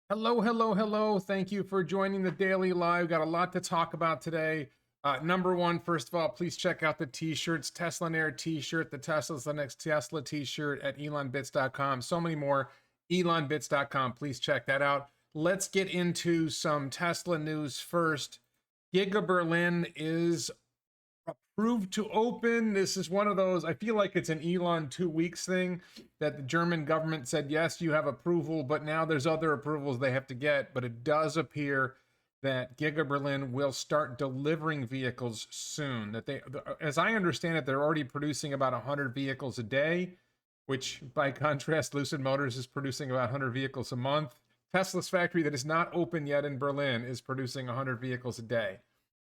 Hello, hello, hello. Thank you for joining the Daily Live. Got a lot to talk about today. Number one, first of all, please check out the t-shirts. Tesla and Air t-shirt, the Tesla's the next Tesla t-shirt at elonbits.com. So many more. elonbits.com. Please check that out. Let's get into some Tesla news first. Giga Berlin is approved to open. This is one of those, I feel like it's an Elon 2 weeks thing that the German government said, yes, you have approval, but now there's other approvals they have to get. But it does appear that Giga Berlin will start delivering vehicles soon. That they, as I understand it, they're already producing about 100 vehicles a day, which by contrast, Lucid Motors is producing about 100 vehicles a month. Tesla's factory that is not open yet in Berlin is producing 100 vehicles a day,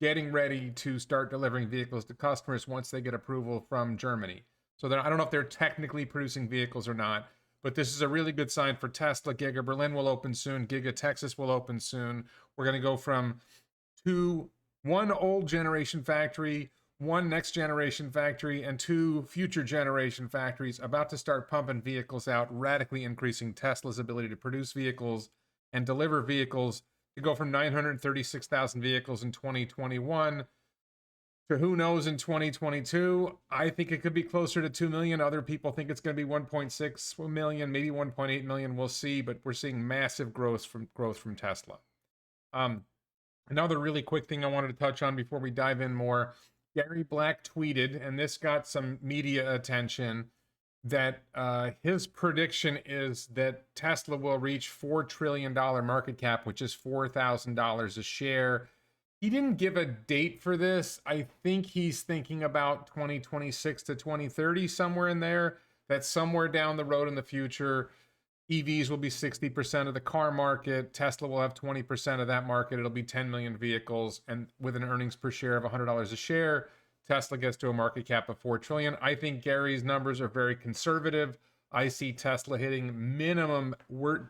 getting ready to start delivering vehicles to customers once they get approval from Germany. So I don't know if they're technically producing vehicles or not, but this is a really good sign for Tesla. Giga Berlin will open soon. Giga Texas will open soon. We're going to go from one old generation factory, one next generation factory, and two future generation factories about to start pumping vehicles out, radically increasing Tesla's ability to produce vehicles and deliver vehicles, to go from 936,000 vehicles in 2021 to who knows in 2022. I think it could be closer to 2 million. Other people think it's going to be 1.6 million, maybe 1.8 million. We'll see, but we're seeing massive growth from Tesla. Another really quick thing I wanted to touch on before we dive in more. Gary Black tweeted, and this got some media attention, that his prediction is that Tesla will reach $4 trillion market cap, which is $4,000 a share. He didn't give a date for this. I think he's thinking about 2026 to 2030, somewhere in there. That's somewhere down the road in the future. EVs will be 60% of the car market. Tesla will have 20% of that market. It'll be 10 million vehicles, and with an earnings per share of $100 a share, Tesla gets to a market cap of 4 trillion. I think Gary's numbers are very conservative. I see Tesla hitting minimum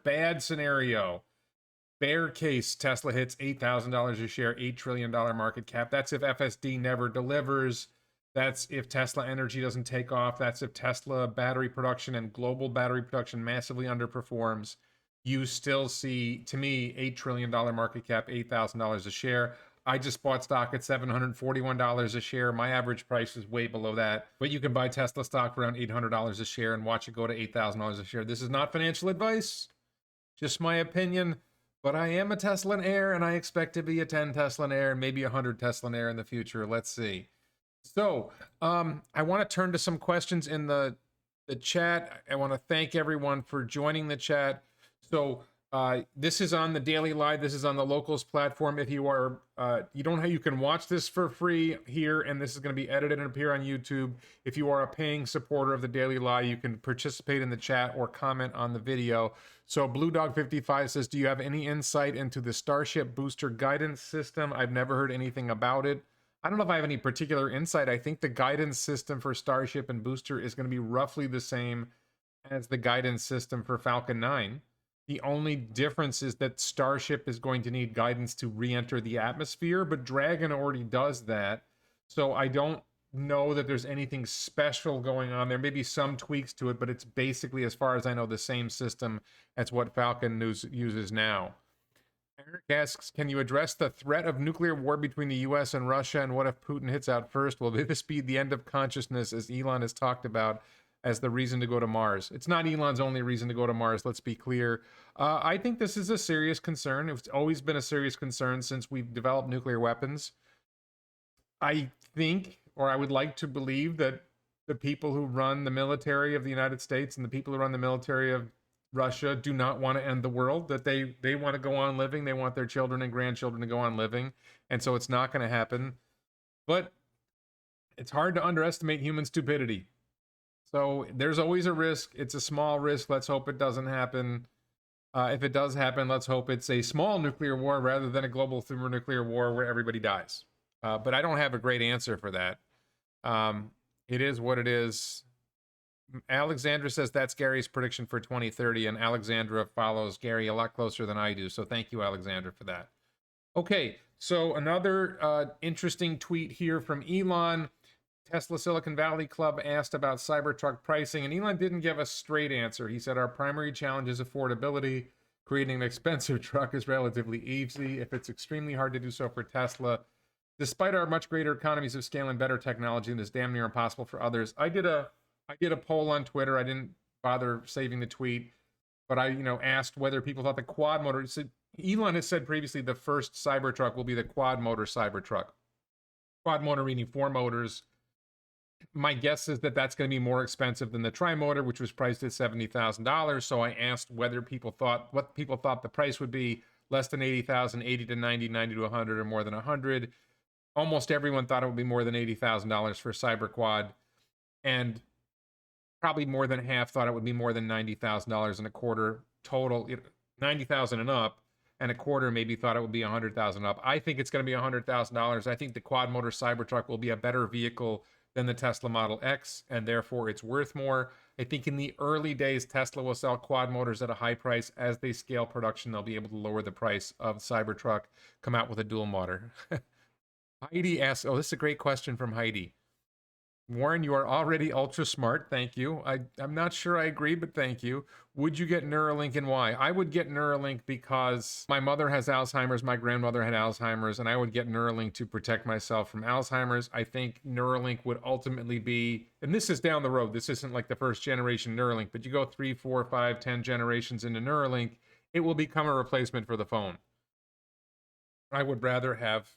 bad scenario. Bear case, Tesla hits $8,000 a share, $8 trillion market cap. That's if FSD never delivers. That's if Tesla Energy doesn't take off. That's if Tesla battery production and global battery production massively underperforms. You still see, to me, $8 trillion market cap, $8,000 a share. I just bought stock at $741 a share. My average price is way below that. But you can buy Tesla stock for around $800 a share and watch it go to $8,000 a share. This is not financial advice, just my opinion. But I am a Tesla Air, and I expect to be a 10 Tesla Air and maybe 100 Tesla Air in the future. Let's see. So I want to turn to some questions in the chat. I want to thank everyone for joining the chat. So this is on the Daily Live. This is on the Locals platform. If you are, you can watch this for free here, and this is going to be edited and appear on YouTube. If you are a paying supporter of the Daily Live, you can participate in the chat or comment on the video. So Blue Dog 55 says, do you have any insight into the Starship booster guidance system? I've never heard anything about it. I don't know if I have any particular insight. I think the guidance system for Starship and Booster is going to be roughly the same as the guidance system for Falcon 9. The only difference is that Starship is going to need guidance to re-enter the atmosphere, but Dragon already does that. So I don't know that there's anything special going on. There may be some tweaks to it, but it's basically, as far as I know, the same system as what Falcon uses now. Eric asks, can you address the threat of nuclear war between the US and Russia, and what if Putin hits out first? Will this be the end of consciousness, as Elon has talked about, as the reason to go to Mars? It's not Elon's only reason to go to Mars, let's be clear. I think this is a serious concern. It's always been a serious concern since we've developed nuclear weapons. I think, or I would like to believe, that the people who run the military of the United States and the people who run the military of Russia do not want to end the world, that they want to go on living. They want their children and grandchildren to go on living. And so it's not going to happen. But it's hard to underestimate human stupidity. So there's always a risk. It's a small risk. Let's hope it doesn't happen. If it does happen, let's hope it's a small nuclear war rather than a global thermonuclear war where everybody dies. But I don't have a great answer for that. It is what it is. Alexandra says that's Gary's prediction for 2030, and Alexandra follows Gary a lot closer than I do. So thank you, Alexandra, for that. Okay, so another interesting tweet here from Elon. Tesla Silicon Valley Club asked about Cybertruck pricing, and Elon didn't give a straight answer. He said, our primary challenge is affordability. Creating an expensive truck is relatively easy if it's extremely hard to do so for Tesla. Despite our much greater economies of scale and better technology, it is damn near impossible for others. I did a poll on Twitter. I didn't bother saving the tweet, but I asked whether people thought the quad motor. Elon has said previously the first Cybertruck will be the quad motor Cybertruck. Quad motor meaning 4 motors. My guess is that that's going to be more expensive than the tri-motor, which was priced at $70,000. So I asked whether people thought the price would be. Less than 80,000, 80 to 90, 90 to 100, or more than 100. Almost everyone thought it would be more than $80,000 for Cyberquad, and probably more than half thought it would be more than $90,000 and a quarter total. 90,000 and up, and a quarter maybe thought it would be 100,000 up. I think it's going to be $100,000. I think the quad motor Cybertruck will be a better vehicle than the Tesla Model X, and therefore it's worth more. I think in the early days, Tesla will sell quad motors at a high price. As they scale production, they'll be able to lower the price of Cybertruck, come out with a dual motor. Heidi asks, oh, this is a great question from Heidi. Warren, you are already ultra smart. Thank you. I'm not sure I agree, but thank you. Would you get Neuralink, and why? I would get Neuralink because my mother has Alzheimer's, my grandmother had Alzheimer's, and I would get Neuralink to protect myself from Alzheimer's. I think Neuralink would ultimately be, and this is down the road, this isn't like the first generation Neuralink, but you go 3, 4, 5, 10 generations into Neuralink, it will become a replacement for the phone. I would rather have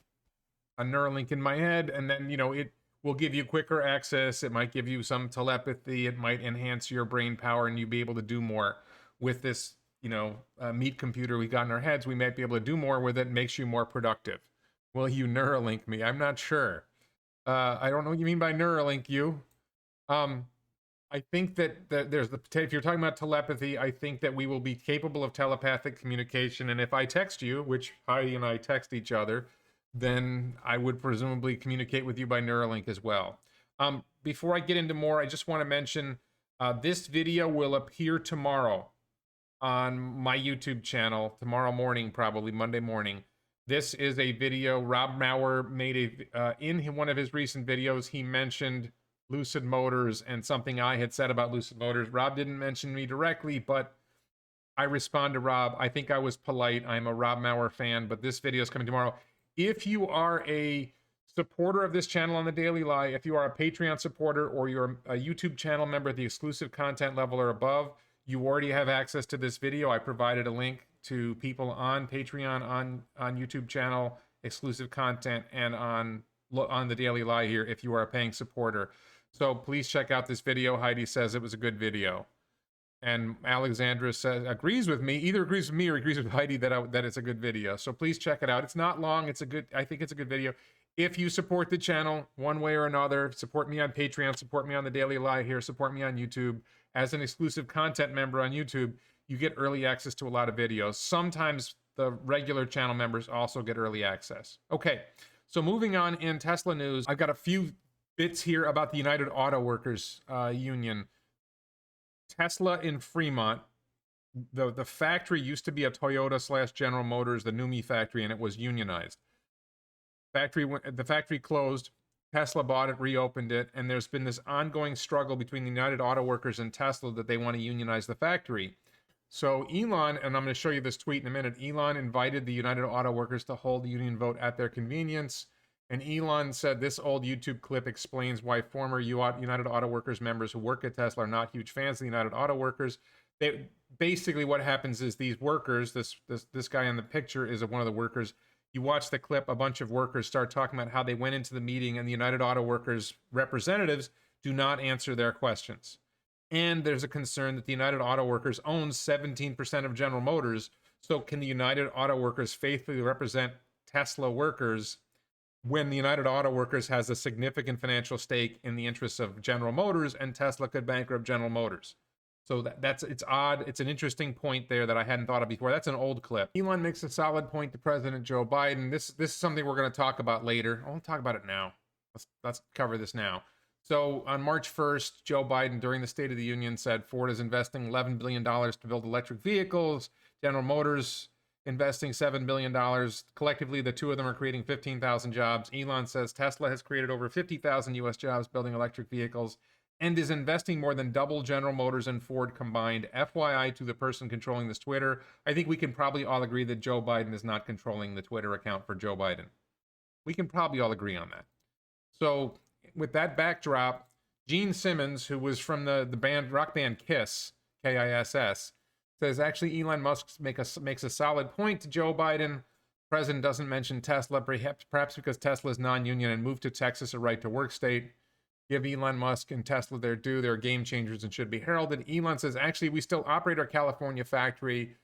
a Neuralink in my head, and then, it will give you quicker access. It might give you some telepathy. It might enhance your brain power, and you'll be able to do more with this, meat computer we got in our heads. We might be able to do more with it. Makes you more productive. Will you Neuralink me? I'm not sure. I don't know what you mean by Neuralink you. I think that there's if you're talking about telepathy, I think that we will be capable of telepathic communication. And if I text you, which Heidi and I text each other, then I would presumably communicate with you by Neuralink as well. Before I get into more, I just want to mention this video will appear tomorrow on my YouTube channel, tomorrow morning, probably Monday morning. This is a video Rob Maurer made in one of his recent videos. He mentioned Lucid Motors and something I had said about Lucid Motors. Rob didn't mention me directly, but I respond to Rob. I think I was polite. I'm a Rob Maurer fan, but this video is coming tomorrow. If you are a supporter of this channel on the Daily Lie, if you are a Patreon supporter or you're a YouTube channel member at the exclusive content level or above, you already have access to this video. I provided a link to people on Patreon, on YouTube channel, exclusive content, and on the Daily Lie here if you are a paying supporter. So please check out this video. Heidi says it was a good video. And Alexandra says, agrees with me, either agrees with me or agrees with Heidi that it's a good video. So please check it out. It's not long. I think it's a good video. If you support the channel one way or another, support me on Patreon, support me on the Daily Lie here, support me on YouTube. As an exclusive content member on YouTube, you get early access to a lot of videos. Sometimes the regular channel members also get early access. Okay, so moving on in Tesla news, I've got a few bits here about the United Auto Workers Union. Tesla in Fremont, the factory used to be a Toyota / General Motors, the NUMMI factory, and it was unionized. The factory closed. Tesla bought it, reopened it, and there's been this ongoing struggle between the United Auto Workers and Tesla that they want to unionize the factory. So Elon, and I'm going to show you this tweet in a minute, Elon invited the United Auto Workers to hold the union vote at their convenience. And Elon said this old YouTube clip explains why former United Auto Workers members who work at Tesla are not huge fans of the United Auto Workers. Basically what happens is these workers, this guy in the picture is one of the workers. You watch the clip, a bunch of workers start talking about how they went into the meeting and the United Auto Workers representatives do not answer their questions. And there's a concern that the United Auto Workers owns 17% of General Motors. So can the United Auto Workers faithfully represent Tesla workers when the United Auto Workers has a significant financial stake in the interests of General Motors, and Tesla could bankrupt General Motors? So it's odd. It's an interesting point there that I hadn't thought of before. That's an old clip. Elon makes a solid point to President Joe Biden. This is something we're going to talk about later. I won't talk about it now. Let's cover this now. So on March 1st, Joe Biden, during the State of the Union, said Ford is investing $11 billion to build electric vehicles. General Motors investing $7 billion. Collectively, the two of them are creating 15,000 jobs. Elon says Tesla has created over 50,000 U.S. jobs building electric vehicles. and is investing more than double General Motors and Ford combined. FYI to the person controlling this Twitter, I think we can probably all agree that Joe Biden is not controlling the Twitter account for Joe Biden. We can probably all agree on that. So with that backdrop, Gene Simmons, who was from the band rock band Kiss, Kiss, says actually Elon Musk makes a solid point to Joe Biden. President doesn't mention Tesla, perhaps because Tesla is non-union and moved to Texas, a right-to-work state. Give Elon Musk and Tesla their due. They're game changers and should be heralded. Elon says, actually, we still operate our California factory,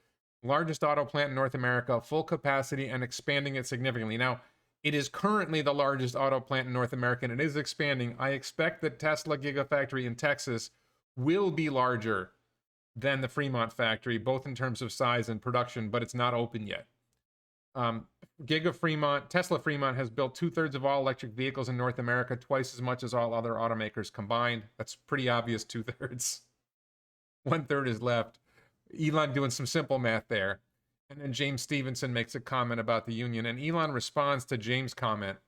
largest auto plant in North America, full capacity and expanding it significantly. Now, it is currently the largest auto plant in North America, and it is expanding. I expect that Tesla Gigafactory in Texas will be larger than the Fremont factory, both in terms of size and production, but it's not open yet. Tesla Fremont has built 2/3 of all electric vehicles in North America, twice as much as all other automakers combined. That's pretty obvious, 2/3. 1/3 is left. Elon doing some simple math there. And then James Stevenson makes a comment about the union, and Elon responds to James' comment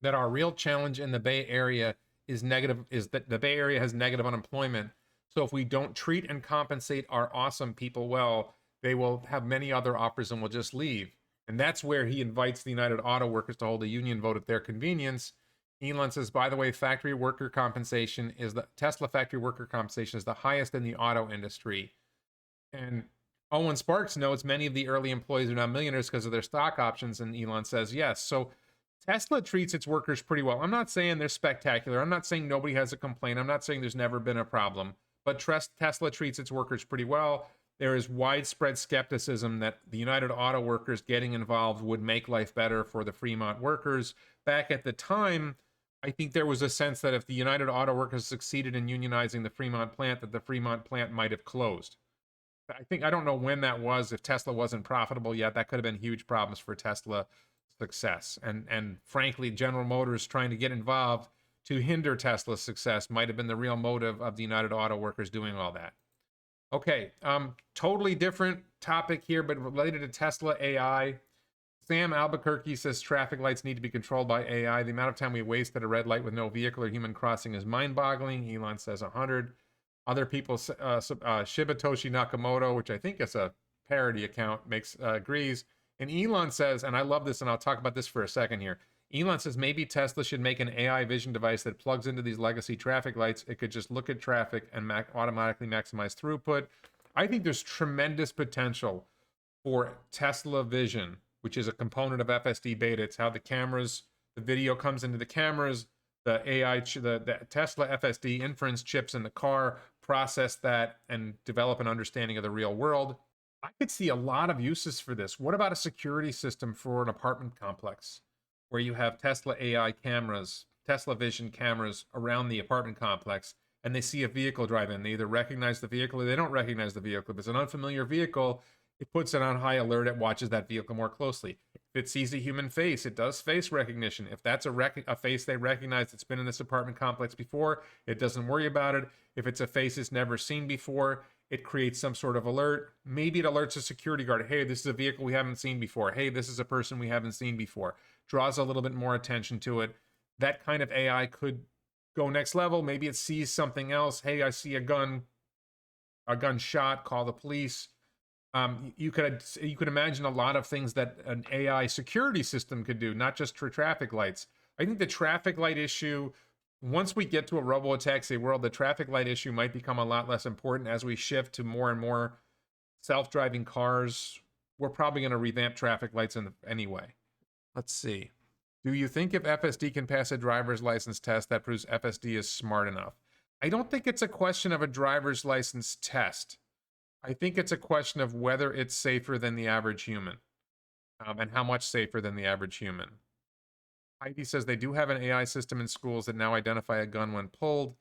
that our real challenge in the Bay Area is that the Bay Area has negative unemployment. So if we don't treat and compensate our awesome people well, they will have many other offers and will just leave. And that's where he invites the United Auto Workers to hold a union vote at their convenience. Elon says, by the way, Tesla factory worker compensation is the highest in the auto industry. And Owen Sparks notes many of the early employees are now millionaires because of their stock options. And Elon says, yes. So Tesla treats its workers pretty well. I'm not saying they're spectacular. I'm not saying nobody has a complaint. I'm not saying there's never been a problem. But Tesla treats its workers pretty well. There is widespread skepticism that the United Auto Workers getting involved would make life better for the Fremont workers. Back at the time, I think there was a sense that if the United Auto Workers succeeded in unionizing the Fremont plant, that the Fremont plant might have closed. I don't know when that was. If Tesla wasn't profitable yet, that could have been huge problems for Tesla success. And frankly, General Motors trying to get involved to hinder Tesla's success might have been the real motive of the United Auto Workers doing all that. Okay, totally different topic here, but related to Tesla AI. Sam Albuquerque says traffic lights need to be controlled by AI. The amount of time we waste at a red light with no vehicle or human crossing is mind-boggling. Elon says 100. Other people, Shibatoshi Nakamoto, which I think is a parody account, agrees. And Elon says, and I love this, and I'll talk about this for a second here. Elon says maybe Tesla should make an AI vision device that plugs into these legacy traffic lights. It could just look at traffic and automatically maximize throughput. I think there's tremendous potential for Tesla Vision, which is a component of FSD Beta. It's how the video comes into the cameras, the AI, the Tesla FSD inference chips in the car, process that and develop an understanding of the real world. I could see a lot of uses for this. What about a security system for an apartment complex where you have Tesla AI cameras, Tesla Vision cameras around the apartment complex, and they see a vehicle drive in? They either recognize the vehicle or they don't recognize the vehicle. If it's an unfamiliar vehicle, it puts it on high alert. It watches that vehicle more closely. If it sees a human face, it does face recognition. If that's a face they recognize that's been in this apartment complex before, it doesn't worry about it. If it's a face it's never seen before, it creates some sort of alert. Maybe it alerts a security guard. Hey, this is a vehicle we haven't seen before. Hey, this is a person we haven't seen before. Draws a little bit more attention to it. That kind of AI could go next level. Maybe it sees something else. Hey, I see a gunshot, call the police. You could imagine a lot of things that an AI security system could do, not just for traffic lights. I think the traffic light issue, once we get to a robo-taxi world, the traffic light issue might become a lot less important as we shift to more and more self-driving cars. We're probably going to revamp traffic lights anyway. Let's see. Do you think if FSD can pass a driver's license test, that proves FSD is smart enough? I don't think it's a question of a driver's license test. I think it's a question of whether it's safer than the average human, and how much safer than the average human. Heidi says they do have an AI system in schools that now identify a gun when pulled.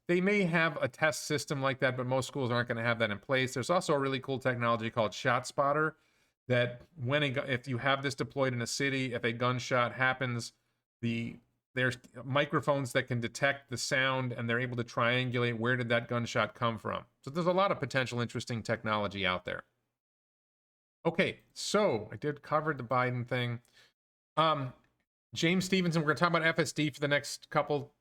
They may have a test system like that, but most schools aren't going to have that in place. There's also a really cool technology called ShotSpotter that if you have this deployed in a city, if a gunshot happens, there's microphones that can detect the sound and they're able to triangulate where did that gunshot come from. So there's a lot of potential interesting technology out there. Okay, so I did cover the Biden thing. James Stevenson, we're going to talk about FSD for the next couple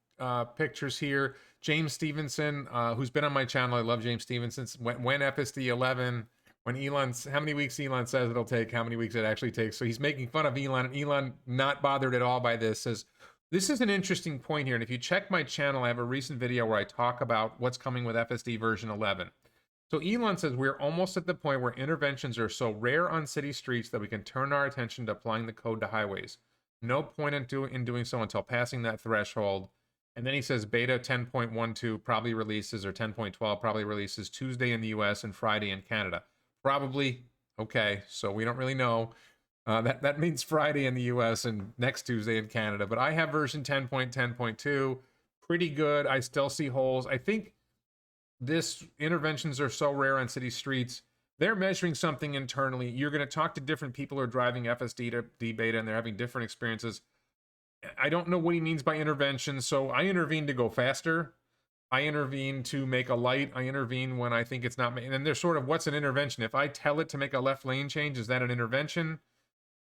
pictures here. James Stevenson, who's been on my channel. I love James Stevenson. When FSD 11, when Elon's, how many weeks Elon says it'll take, how many weeks it actually takes. So he's making fun of Elon, and Elon, not bothered at all by this, says, this is an interesting point here. And if you check my channel, I have a recent video where I talk about what's coming with FSD version 11. So Elon says we're almost at the point where interventions are so rare on city streets that we can turn our attention to applying the code to highways. No point in doing so until passing that threshold. And then he says beta 10.12 probably releases, or 10.12 probably releases Tuesday in the US and Friday in Canada. Probably. Okay, so we don't really know. That means Friday in the US and next Tuesday in Canada. But I have version 10.10.2. Pretty good. I still see holes. I think this interventions are so rare on city streets. They're measuring something internally. You're going to talk to different people who are driving FSD to D beta, and they're having different experiences. I don't know what he means by intervention. So I intervene to go faster. I intervene to make a light. I intervene when I think it's not. And then there's sort of, what's an intervention? If I tell it to make a left lane change, is that an intervention?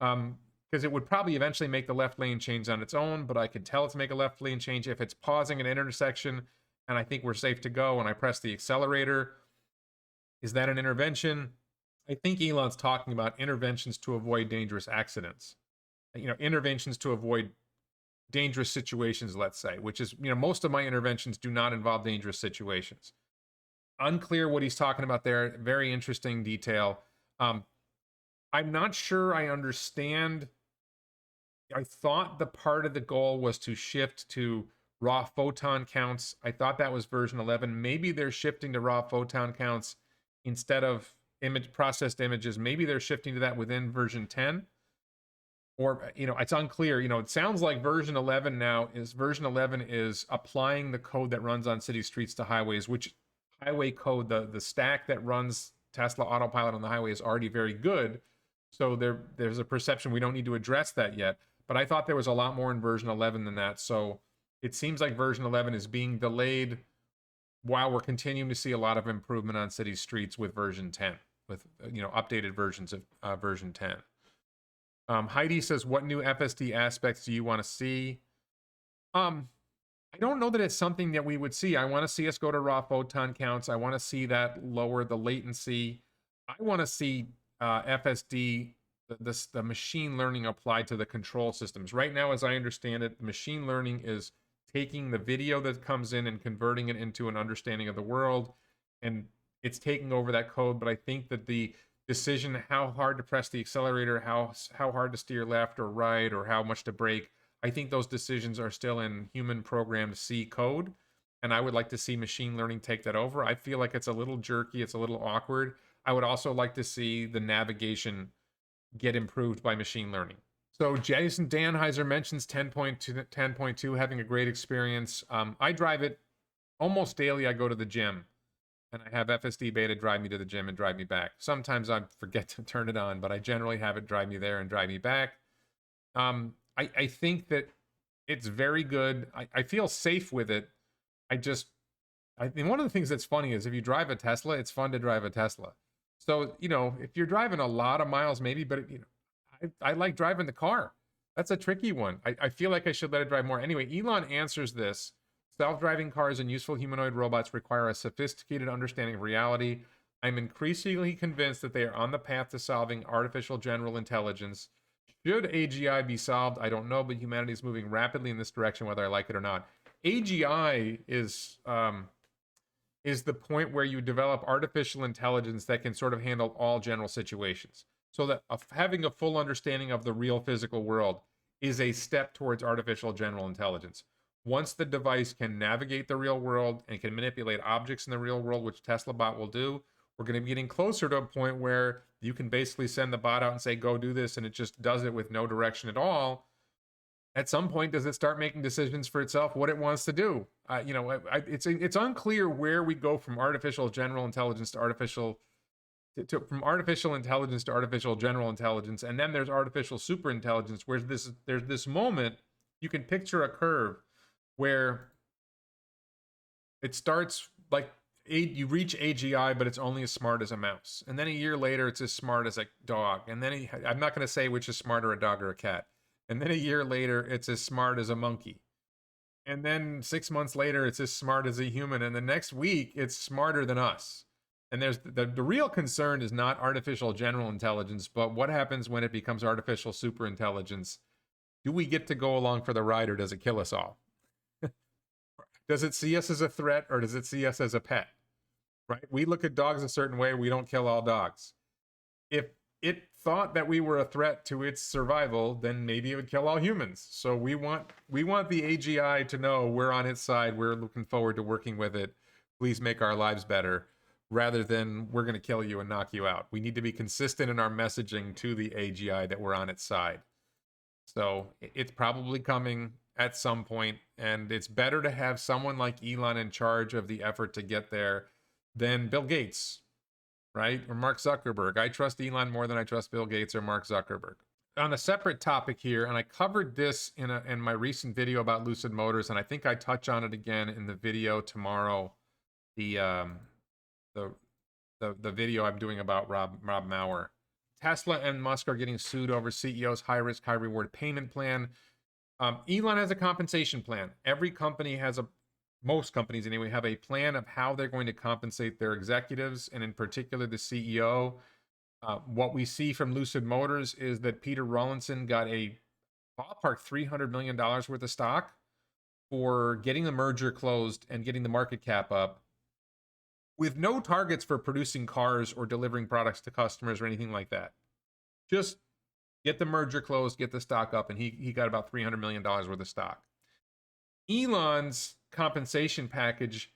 Because it would probably eventually make the left lane change on its own, but I could tell it to make a left lane change if it's pausing at an intersection and I think we're safe to go and I press the accelerator. Is that an intervention? I think Elon's talking about interventions to avoid dangerous accidents. Interventions to avoid dangerous situations, let's say, which is, most of my interventions do not involve dangerous situations. Unclear what he's talking about there. Very interesting detail. I'm not sure I understand. I thought the part of the goal was to shift to raw photon counts. I thought that was version 11. Maybe they're shifting to raw photon counts instead of processed images. Maybe they're shifting to that within version 10. Or, it's unclear. It sounds like version 11 is applying the code that runs on city streets to highways, which highway code, the stack that runs Tesla Autopilot on the highway is already very good. So there's a perception we don't need to address that yet. But I thought there was a lot more in version 11 than that. So it seems like version 11 is being delayed while we're continuing to see a lot of improvement on city streets with version 10, with updated versions of version 10. Heidi says, what new FSD aspects do you want to see? I don't know that it's something that we would see. I want to see us go to raw photon counts. I want to see that lower the latency. I want to see FSD, the machine learning applied to the control systems. Right now, as I understand it, the machine learning is taking the video that comes in and converting it into an understanding of the world, and it's taking over that code. But I think that the decision how hard to press the accelerator, how hard to steer left or right, or how much to brake, I think those decisions are still in human programmed C code, and I would like to see machine learning take that over. I feel like it's a little jerky, it's a little awkward. I would also like to see the navigation get improved by machine learning. So Jason Danheiser mentions 10.2 having a great experience. I drive it almost daily. I go to the gym and I have FSD beta drive me to the gym and drive me back. Sometimes I forget to turn it on, but I generally have it drive me there and drive me back. I think that it's very good. I feel safe with it. I think one of the things that's funny is if you drive a Tesla, it's fun to drive a Tesla. So, if you're driving a lot of miles, maybe, but I like driving the car. That's a tricky one. I feel like I should let it drive more. Anyway, Elon answers this. Self-driving cars and useful humanoid robots require a sophisticated understanding of reality. I'm increasingly convinced that they are on the path to solving artificial general intelligence. Should AGI be solved? I don't know, but humanity is moving rapidly in this direction, whether I like it or not. AGI is the point where you develop artificial intelligence that can sort of handle all general situations. So that having a full understanding of the real physical world is a step towards artificial general intelligence. Once the device can navigate the real world and can manipulate objects in the real world, which Tesla bot will do, we're going to be getting closer to a point where you can basically send the bot out and say, go do this, and it just does it with no direction at all. At some point, does it start making decisions for itself, what it wants to do? It's unclear where we go from artificial general intelligence to from artificial intelligence to artificial general intelligence, and then there's artificial super intelligence, where there's this moment, you can picture a curve where it starts like you reach AGI, but it's only as smart as a mouse, and then a year later it's as smart as a dog, and then I'm not going to say which is smarter, a dog or a cat, and then a year later it's as smart as a monkey. And then 6 months later, it's as smart as a human. And the next week, it's smarter than us. And there's the real concern is not artificial general intelligence, but what happens when it becomes artificial super intelligence? Do we get to go along for the ride, or does it kill us all? Does it see us as a threat, or does it see us as a pet? Right? We look at dogs a certain way. We don't kill all dogs. If it thought that we were a threat to its survival, then maybe it would kill all humans. So we want the AGI to know we're on its side. We're looking forward to working with it. Please make our lives better, rather than we're going to kill you and knock you out. We need to be consistent in our messaging to the AGI that we're on its side. So it's probably coming at some point, and it's better to have someone like Elon in charge of the effort to get there than Bill Gates, right? Or Mark Zuckerberg. I trust Elon more than I trust Bill Gates or Mark Zuckerberg. On a separate topic here, and I covered this in my recent video about Lucid Motors, and I think I touch on it again in the video tomorrow. The video I'm doing about Rob Maurer. Tesla and Musk are getting sued over CEO's high risk, high reward payment plan. Elon has a compensation plan. Every company has most companies anyway, have a plan of how they're going to compensate their executives, and in particular the CEO. What we see from Lucid Motors is that Peter Rawlinson got a ballpark $300 million worth of stock for getting the merger closed and getting the market cap up, with no targets for producing cars or delivering products to customers or anything like that. Just get the merger closed, get the stock up, and he got about $300 million worth of stock. Elon's compensation package,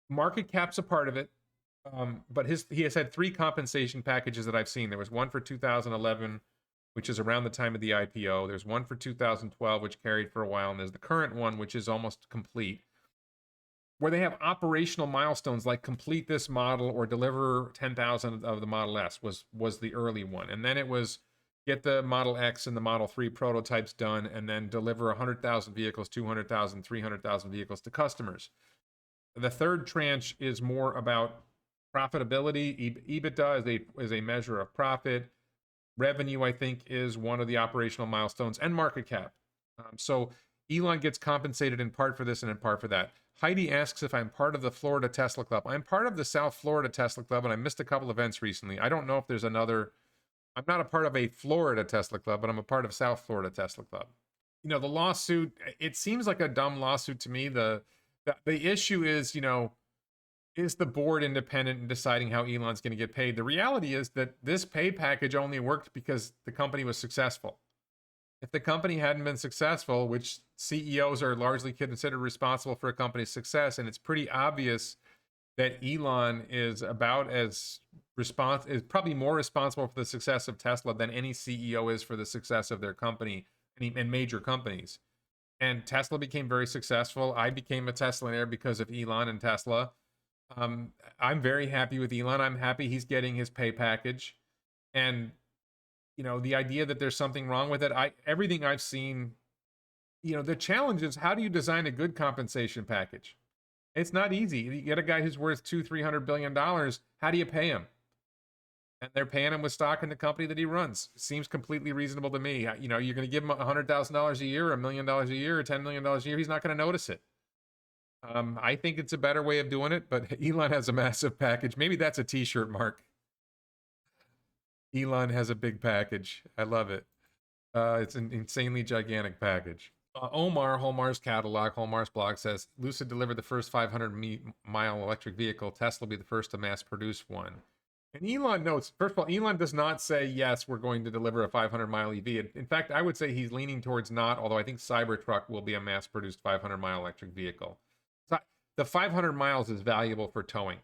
market cap's a part of it, but he has had 3 compensation packages that I've seen. There was one for 2011, which is around the time of the IPO. There's one for 2012, which carried for a while, and there's the current one, which is almost complete, where they have operational milestones like complete this model or deliver 10,000 of the Model S was the early one. And then it was get the Model X and the Model 3 prototypes done, and then deliver 100,000 vehicles, 200,000, 300,000 vehicles to customers. The third tranche is more about profitability. EBITDA is a measure of profit. Revenue, I think, is one of the operational milestones, and market cap. So Elon gets compensated in part for this and in part for that. Heidi asks if I'm part of the Florida Tesla Club. I'm part of the South Florida Tesla Club, and I missed a couple events recently. I don't know if there's another. I'm not a part of a Florida Tesla Club, but I'm a part of South Florida Tesla Club. You know, the lawsuit, it seems like a dumb lawsuit to me. The issue is, you know, is the board independent in deciding how Elon's going to get paid? The reality is that this pay package only worked because the company was successful. If the company hadn't been successful, which CEOs are largely considered responsible for a company's success, and it's pretty obvious that Elon is is probably more responsible for the success of Tesla than any CEO is for the success of their company and major companies. And Tesla became very successful. I became a Teslaner because of Elon and Tesla. I'm very happy with Elon. I'm happy he's getting his pay package. And you know, the idea that there's something wrong with it, everything I've seen, you know, the challenge is, how do you design a good compensation package? It's not easy. You get a guy who's worth $200-300 billion. How do you pay him? And they're paying him with stock in the company that he runs. Seems completely reasonable to me. You know, you're going to give him $100,000 a year, $1 million a year, or $10 million a year. He's not going to notice it. I think it's a better way of doing it, but Elon has a massive package. Maybe that's a t-shirt, Mark. Elon has a big package. I love it. It's an insanely gigantic package. Homar's catalog, Homar's blog says, Lucid delivered the first 500-mile electric vehicle. Tesla will be the first to mass produce one. And Elon notes, first of all, Elon does not say, yes, we're going to deliver a 500-mile EV. In fact, I would say he's leaning towards not, although I think Cybertruck will be a mass-produced 500-mile electric vehicle. So the 500 miles is valuable for towing.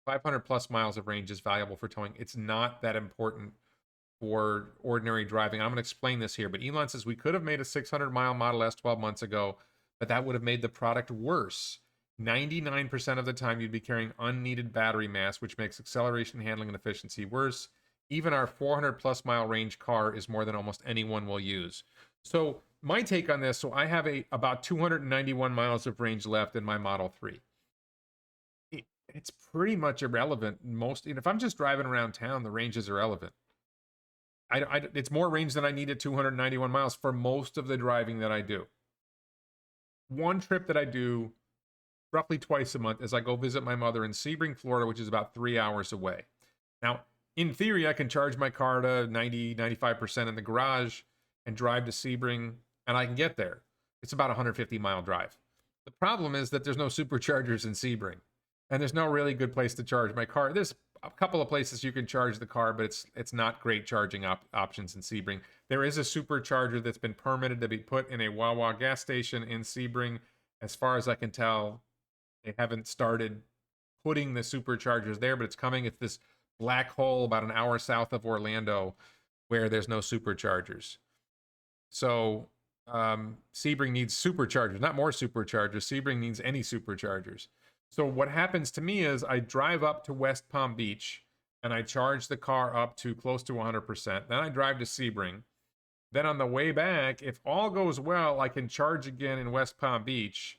500 plus miles of range is valuable for towing. It's not that important for ordinary driving. I'm going to explain this here, but Elon says we could have made a 600-mile Model S 12 months ago, but that would have made the product worse. 99% of the time you'd be carrying unneeded battery mass, which makes acceleration, handling, and efficiency worse. Even our 400 plus mile range car is more than almost anyone will use. So my take on this, so I have about 291 miles of range left in my Model 3. It's pretty much irrelevant. If I'm just driving around town, the range is irrelevant. It's more range than I need at 291 miles for most of the driving that I do. one trip that I do roughly twice a month is I go visit my mother in Sebring, Florida, which is about 3 hours away. Now, in theory, I can charge my car to 90, 95% in the garage and drive to Sebring, and I can get there. It's about a 150-mile drive. The problem is that there's no superchargers in Sebring, and there's no really good place to charge my car. There's a couple of places you can charge the car, but it's not great charging options in Sebring. There is a supercharger that's been permitted to be put in a Wawa gas station in Sebring. As far as I can tell, they haven't started putting the superchargers there, but it's coming. It's this black hole about an hour south of Orlando where there's no superchargers. So Sebring needs superchargers, not more superchargers. Sebring needs any superchargers. So what happens to me is I drive up to West Palm Beach and I charge the car up to close to 100%. Then I drive to Sebring. Then on the way back, if all goes well, I can charge again in West Palm Beach,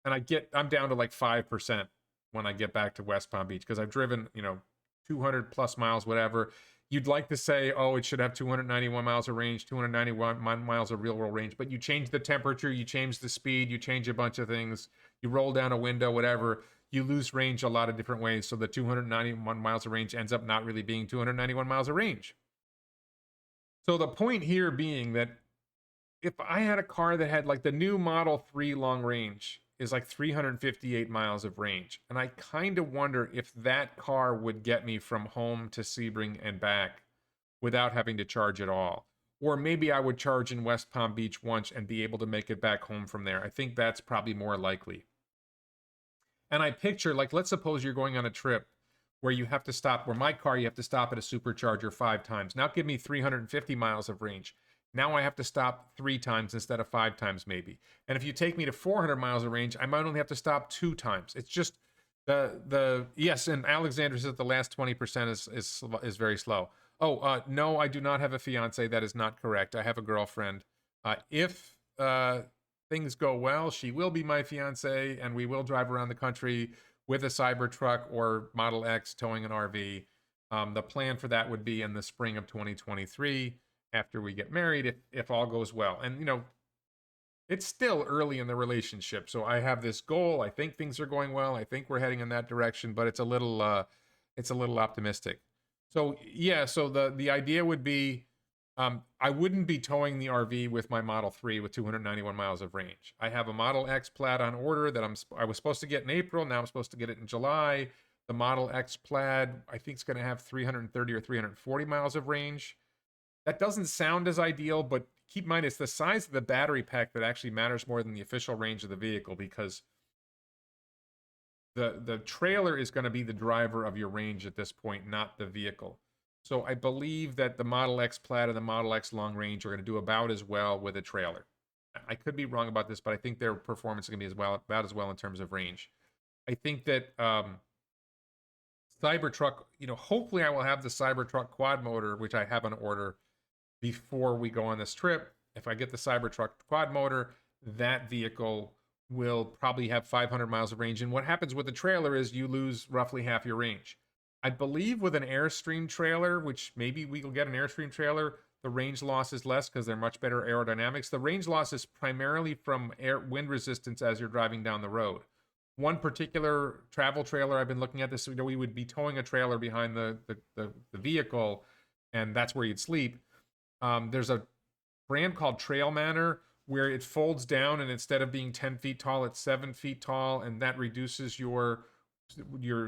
and I'm down to like 5% when I get back to West Palm Beach because I've driven, 200 plus miles, whatever. You'd like to say, oh, it should have 291 miles of range, 291 miles of real world range, but you change the temperature, you change the speed, you change a bunch of things, you roll down a window, whatever, you lose range a lot of different ways. So the 291 miles of range ends up not really being 291 miles of range. So the point here being that if I had a car that had like the new Model 3 long range is like 358 miles of range, and I kind of wonder if that car would get me from home to Sebring and back without having to charge at all. Or maybe I would charge in West Palm Beach once and be able to make it back home from there. I think that's probably more likely. And I picture, like, let's suppose you're going on a trip where you have to stop, where my car, you have to stop at a supercharger 5 times. Now give me 350 miles of range. Now I have to stop 3 times instead of 5 times maybe. And if you take me to 400 miles of range, I might only have to stop 2 times. It's just yes, and Alexander says the last 20% is very slow. Oh, no, I do not have a fiance. That is not correct. I have a girlfriend. If things go well, she will be my fiance, and we will drive around the country with a Cybertruck or Model X towing an RV. The plan for that would be in the spring of 2023 after we get married, if all goes well. And, it's still early in the relationship. So I have this goal. I think things are going well. I think we're heading in that direction, but it's a little optimistic. So yeah, so the idea would be, I wouldn't be towing the RV with my Model 3 with 291 miles of range. I have a Model X Plaid on order that I was supposed to get in April. Now I'm supposed to get it in July. The Model X Plaid, I think, is going to have 330 or 340 miles of range. That doesn't sound as ideal, but keep in mind it's the size of the battery pack that actually matters more than the official range of the vehicle, because the trailer is going to be the driver of your range at this point, not the vehicle. So I believe that the Model X Plaid and the Model X Long Range are going to do about as well with a trailer. I could be wrong about this, but I think their performance is going to be about as well in terms of range. I think that Cybertruck, hopefully I will have the Cybertruck quad motor, which I have on order, before we go on this trip. If I get the Cybertruck quad motor, that vehicle will probably have 500 miles of range. And what happens with the trailer is you lose roughly half your range. I believe with an Airstream trailer, which maybe we will get an Airstream trailer, the range loss is less because they're much better aerodynamics. The range loss is primarily from wind resistance as you're driving down the road. One particular travel trailer I've been looking at this, we would be towing a trailer behind the vehicle, and that's where you'd sleep. There's a brand called Trail Manor where it folds down, and instead of being 10 feet tall, it's 7 feet tall, and that reduces your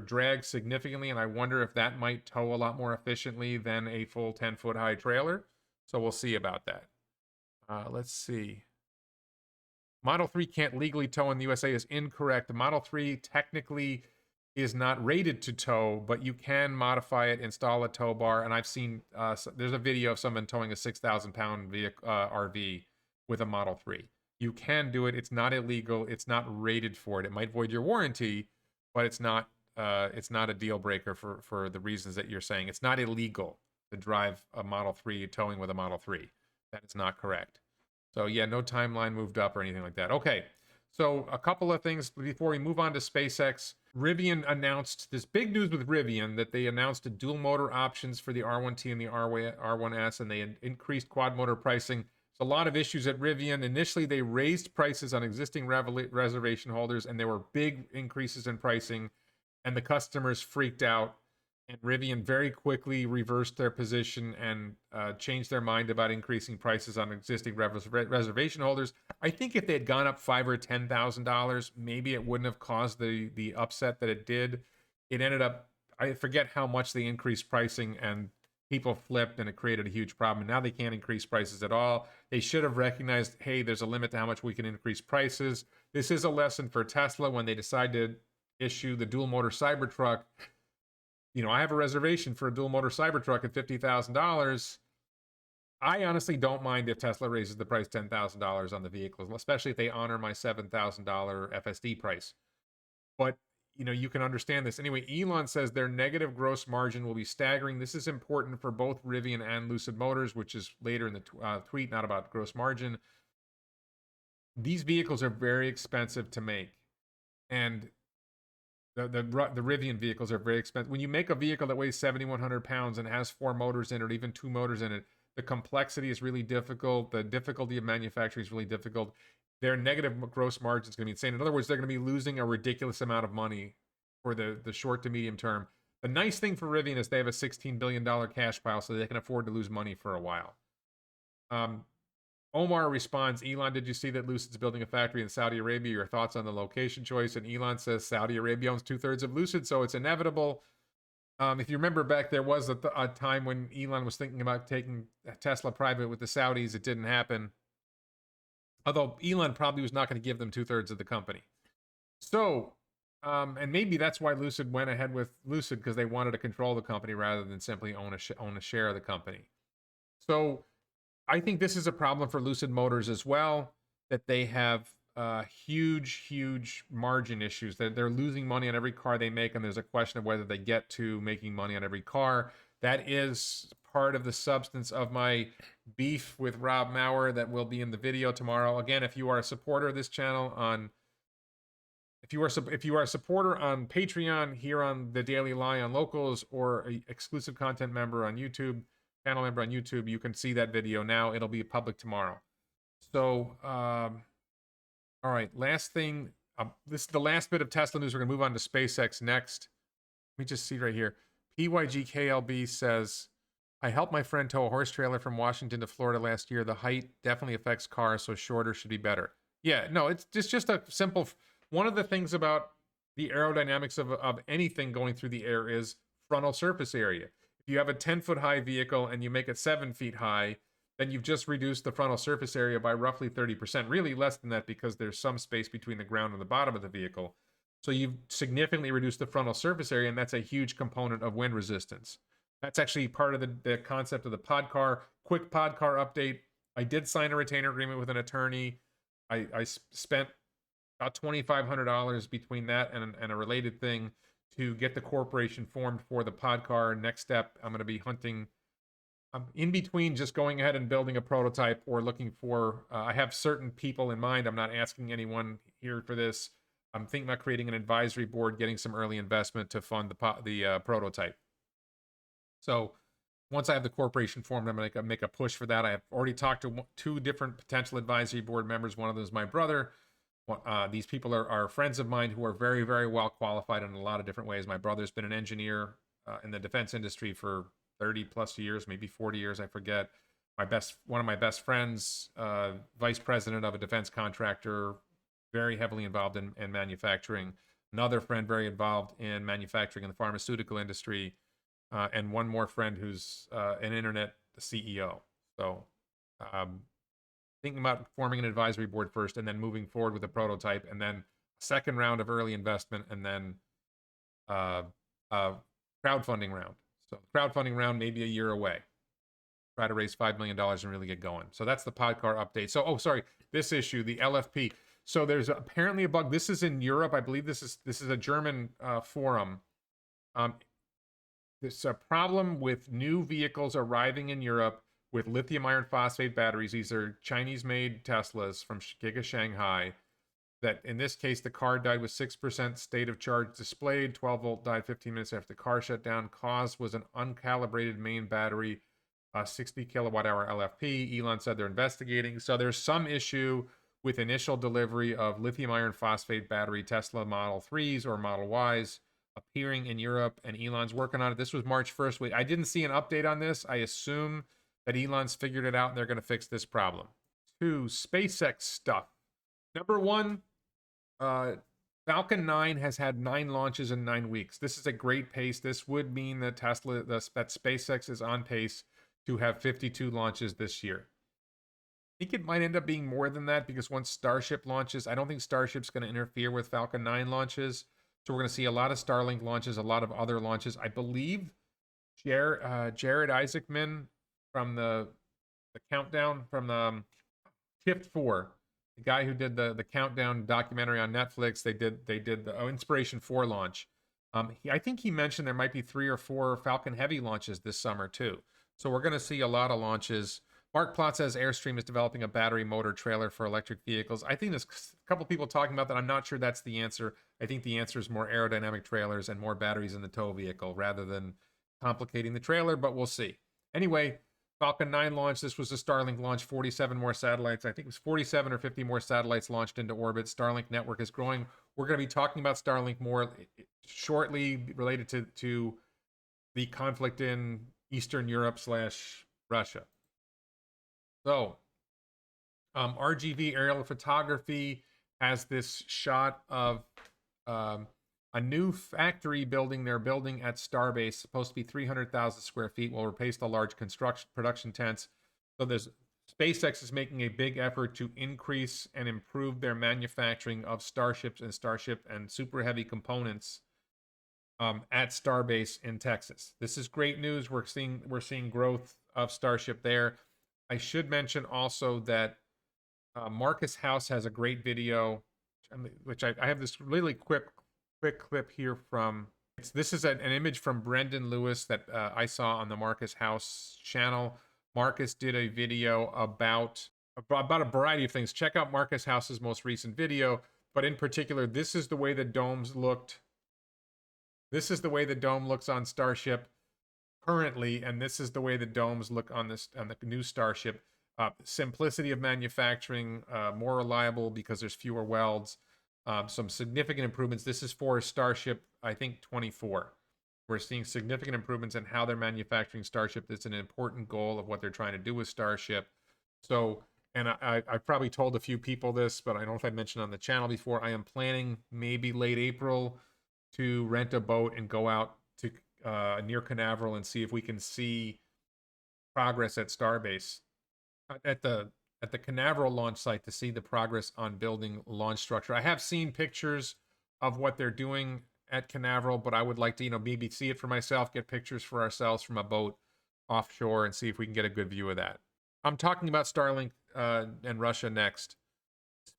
drag significantly. And I wonder if that might tow a lot more efficiently than a full 10-foot high trailer. So we'll see about that. Let's see. Model 3 can't legally tow in the USA is incorrect. The Model 3 technically is not rated to tow, but you can modify it, install a tow bar. And I've seen, there's a video of someone towing a 6,000-pound RV with a Model 3. You can do it. It's not illegal. It's not rated for it. It might void your warranty, but it's not a deal breaker for the reasons that you're saying. It's not illegal to drive a Model 3 towing with a Model 3. That is not correct. So yeah, no timeline moved up or anything like that. Okay, so a couple of things before we move on to SpaceX. Rivian announced this big news with Rivian that they announced a dual motor options for the R1T and the R1S, and they increased quad motor pricing. A lot of issues at Rivian. Initially, they raised prices on existing reservation holders, and there were big increases in pricing, and the customers freaked out. And Rivian very quickly reversed their position and changed their mind about increasing prices on existing reservation holders. I think if they had gone up $5,000 or $10,000, maybe it wouldn't have caused the upset that it did. It ended up, I forget how much they increased pricing, and people flipped, and it created a huge problem. And now they can't increase prices at all. They should have recognized, hey, there's a limit to how much we can increase prices. This is a lesson for Tesla when they decide to issue the dual motor Cybertruck. You know, I have a reservation for a dual motor Cybertruck at $50,000. I honestly don't mind if Tesla raises the price $10,000 on the vehicles, especially if they honor my $7,000 FSD price. But, you know, you can understand this. Anyway, Elon says their negative gross margin will be staggering. This is important for both Rivian and Lucid Motors, which is later in the tweet, not about gross margin. These vehicles are very expensive to make. And the Rivian vehicles are very expensive. When you make a vehicle that weighs 7,100 pounds and has 4 motors in it, or even 2 motors in it, the complexity is really difficult. The difficulty of manufacturing is really difficult. Their negative gross margin is going to be insane. In other words, they're going to be losing a ridiculous amount of money for the short to medium term. The nice thing for Rivian is they have a $16 billion cash pile, so they can afford to lose money for a while. Omar responds, Elon, did you see that Lucid's building a factory in Saudi Arabia? Your thoughts on the location choice? And Elon says Saudi Arabia owns 2/3 of Lucid, so it's inevitable. If you remember back, there was a time when Elon was thinking about taking Tesla private with the Saudis. It didn't happen. Although Elon probably was not going to give them 2/3 of the company. So, and maybe that's why Lucid went ahead with Lucid, because they wanted to control the company rather than simply own a share of the company. So I think this is a problem for Lucid Motors as well, that they have huge margin issues. They're losing money on every car they make, and there's a question of whether they get to making money on every car. That is part of the substance of my beef with Rob Maurer that will be in the video tomorrow. Again, if you are a supporter of this channel if you are a supporter on Patreon, here on the Daily Lie on Locals, or an exclusive content member on YouTube, channel member on YouTube, you can see that video now. It'll be public tomorrow. So, all right, last thing. This is the last bit of Tesla news. We're going to move on to SpaceX next. Let me just see right here. PYGKLB says, I helped my friend tow a horse trailer from Washington to Florida last year. The height definitely affects cars, so shorter should be better. Yeah, no, it's just a simple... One of the things about the aerodynamics of anything going through the air is frontal surface area. If you have a 10-foot high vehicle and you make it 7 feet high, then you've just reduced the frontal surface area by roughly 30%. Really less than that, because there's some space between the ground and the bottom of the vehicle. So you've significantly reduced the frontal surface area, and that's a huge component of wind resistance. That's actually part of the concept of the Podcar. Quick Podcar update. I did sign a retainer agreement with an attorney. I spent about $2,500 between that and a related thing to get the corporation formed for the Podcar. Next step, I'm going to be hunting. I'm in between just going ahead and building a prototype or looking for, I have certain people in mind. I'm not asking anyone here for this. I'm thinking about creating an advisory board, getting some early investment to fund the prototype. So once I have the corporation formed, I'm going to make a push for that. I have already talked to 2 different potential advisory board members. One of them is my brother. These people are friends of mine who are very, very well qualified in a lot of different ways. My brother's been an engineer in the defense industry for 30 plus years, maybe 40 years, I forget. One of my best friends, vice president of a defense contractor, very heavily involved in manufacturing. Another friend very involved in manufacturing in the pharmaceutical industry. And one more friend who's an internet CEO. So thinking about forming an advisory board first, and then moving forward with a prototype, and then a second round of early investment, and then a crowdfunding round. So crowdfunding round maybe a year away. Try to raise $5 million and really get going. So that's the Podcar update. So, this issue, the LFP. So there's apparently a bug. This is in Europe. I believe this is a German forum. There's a problem with new vehicles arriving in Europe with lithium iron phosphate batteries. These are Chinese-made Teslas from Giga Shanghai. That in this case, the car died with 6% state of charge displayed. 12 volt died 15 minutes after the car shut down. Cause was an uncalibrated main battery. 60 kilowatt hour LFP. Elon said they're investigating. So there's some issue with initial delivery of lithium iron phosphate battery Tesla Model 3s or Model Ys appearing in Europe, and Elon's working on it. This was March 1st. I didn't see an update on this. I assume that Elon's figured it out and they're going to fix this problem. 2, SpaceX stuff. Number 1, Falcon 9 has had 9 launches in 9 weeks. This is a great pace. This would mean that that SpaceX is on pace to have 52 launches this year. I think it might end up being more than that because once Starship launches, I don't think Starship's going to interfere with Falcon 9 launches. So we're going to see a lot of Starlink launches, a lot of other launches. I believe Jared Isaacman from the countdown from the Shift 4, the guy who did the countdown documentary on Netflix, they did the Inspiration 4 launch. I think he mentioned there might be 3 or 4 Falcon Heavy launches this summer too. So we're going to see a lot of launches. Mark Plott says Airstream is developing a battery motor trailer for electric vehicles. I think there's a couple people talking about that. I'm not sure that's the answer. I think the answer is more aerodynamic trailers and more batteries in the tow vehicle rather than complicating the trailer, but we'll see. Anyway, Falcon 9 launch. This was a Starlink launch, 47 more satellites. I think it was 47 or 50 more satellites launched into orbit. Starlink network is growing. We're going to be talking about Starlink more shortly related to the conflict in Eastern Europe / Russia. So, RGV aerial photography has this shot of a new factory building they're building at Starbase, supposed to be 300,000 square feet, will replace the large production tents. So SpaceX is making a big effort to increase and improve their manufacturing of Starship and super heavy components at Starbase in Texas. This is great news. We're seeing growth of Starship there. I should mention also that Marcus House has a great video, which I have this really quick clip here from. This is an image from Brendan Lewis that I saw on the Marcus House channel. Marcus did a video about a variety of things. Check out Marcus House's most recent video, but in particular, this is the way the domes looked. This is the way the dome looks on Starship currently, and this is the way the domes look on the new Starship. Simplicity of manufacturing, more reliable because there's fewer welds. Some significant improvements. This is for Starship, I think 24. We're seeing significant improvements in how they're manufacturing Starship. That's an important goal of what they're trying to do with Starship. So, and I've probably told a few people this, but I don't know if I mentioned on the channel before. I am planning maybe late April to rent a boat and go out to near Canaveral and see if we can see progress at Starbase, at the Canaveral launch site, to see the progress on building launch structure. I have seen pictures of what they're doing at Canaveral, but I would like to, maybe see it for myself, get pictures for ourselves from a boat offshore and see if we can get a good view of that. I'm talking about Starlink and Russia next.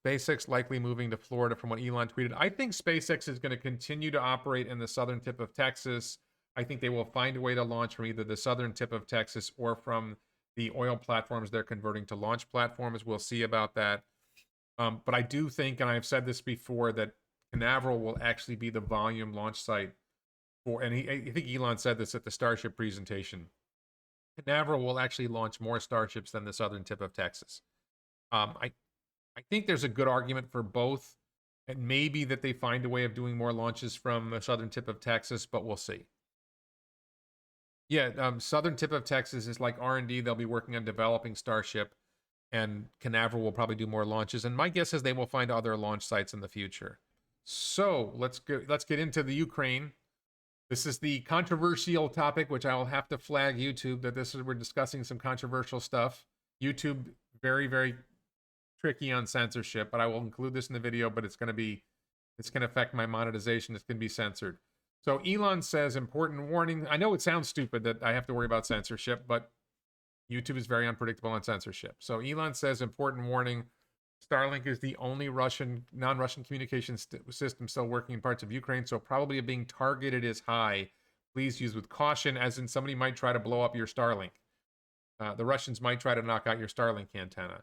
SpaceX likely moving to Florida from what Elon tweeted. I think SpaceX is going to continue to operate in the southern tip of Texas. I think they will find a way to launch from either the southern tip of Texas or from the oil platforms they're converting to launch platforms. We'll see about that. But I do think, and I've said this before, that Canaveral will actually be the volume launch site for, and I think Elon said this at the Starship presentation. Canaveral will actually launch more Starships than the southern tip of Texas. I think there's a good argument for both, and maybe that they find a way of doing more launches from the southern tip of Texas, but we'll see. Yeah, southern tip of Texas is like R&D. They'll be working on developing Starship, and Canaveral will probably do more launches. And my guess is they will find other launch sites in the future. So let's get into the Ukraine. This is the controversial topic, which I will have to flag YouTube that we're discussing some controversial stuff. YouTube, very, very tricky on censorship, but I will include this in the video, but it's going to affect my monetization. It's going to be censored. So Elon says, important warning. I know it sounds stupid that I have to worry about censorship, but YouTube is very unpredictable on censorship. So Elon says, important warning. Starlink is the only non-Russian communication system still working in parts of Ukraine, so probably being targeted is high. Please use with caution, as in somebody might try to blow up your Starlink. The Russians might try to knock out your Starlink antenna.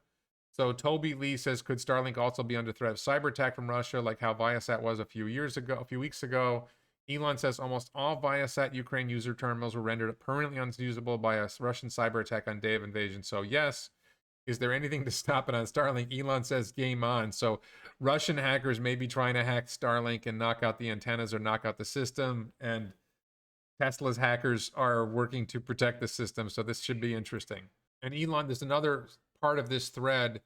So Toby Lee says, could Starlink also be under threat of cyber attack from Russia, like how Viasat was a few weeks ago? Elon says almost all Viasat Ukraine user terminals were rendered permanently unusable by a Russian cyber attack on day of invasion. So yes, is there anything to stop it on Starlink? Elon says game on. So Russian hackers may be trying to hack Starlink and knock out the antennas or knock out the system, and Tesla's hackers are working to protect the system. So this should be interesting. And Elon, there's another part of this thread.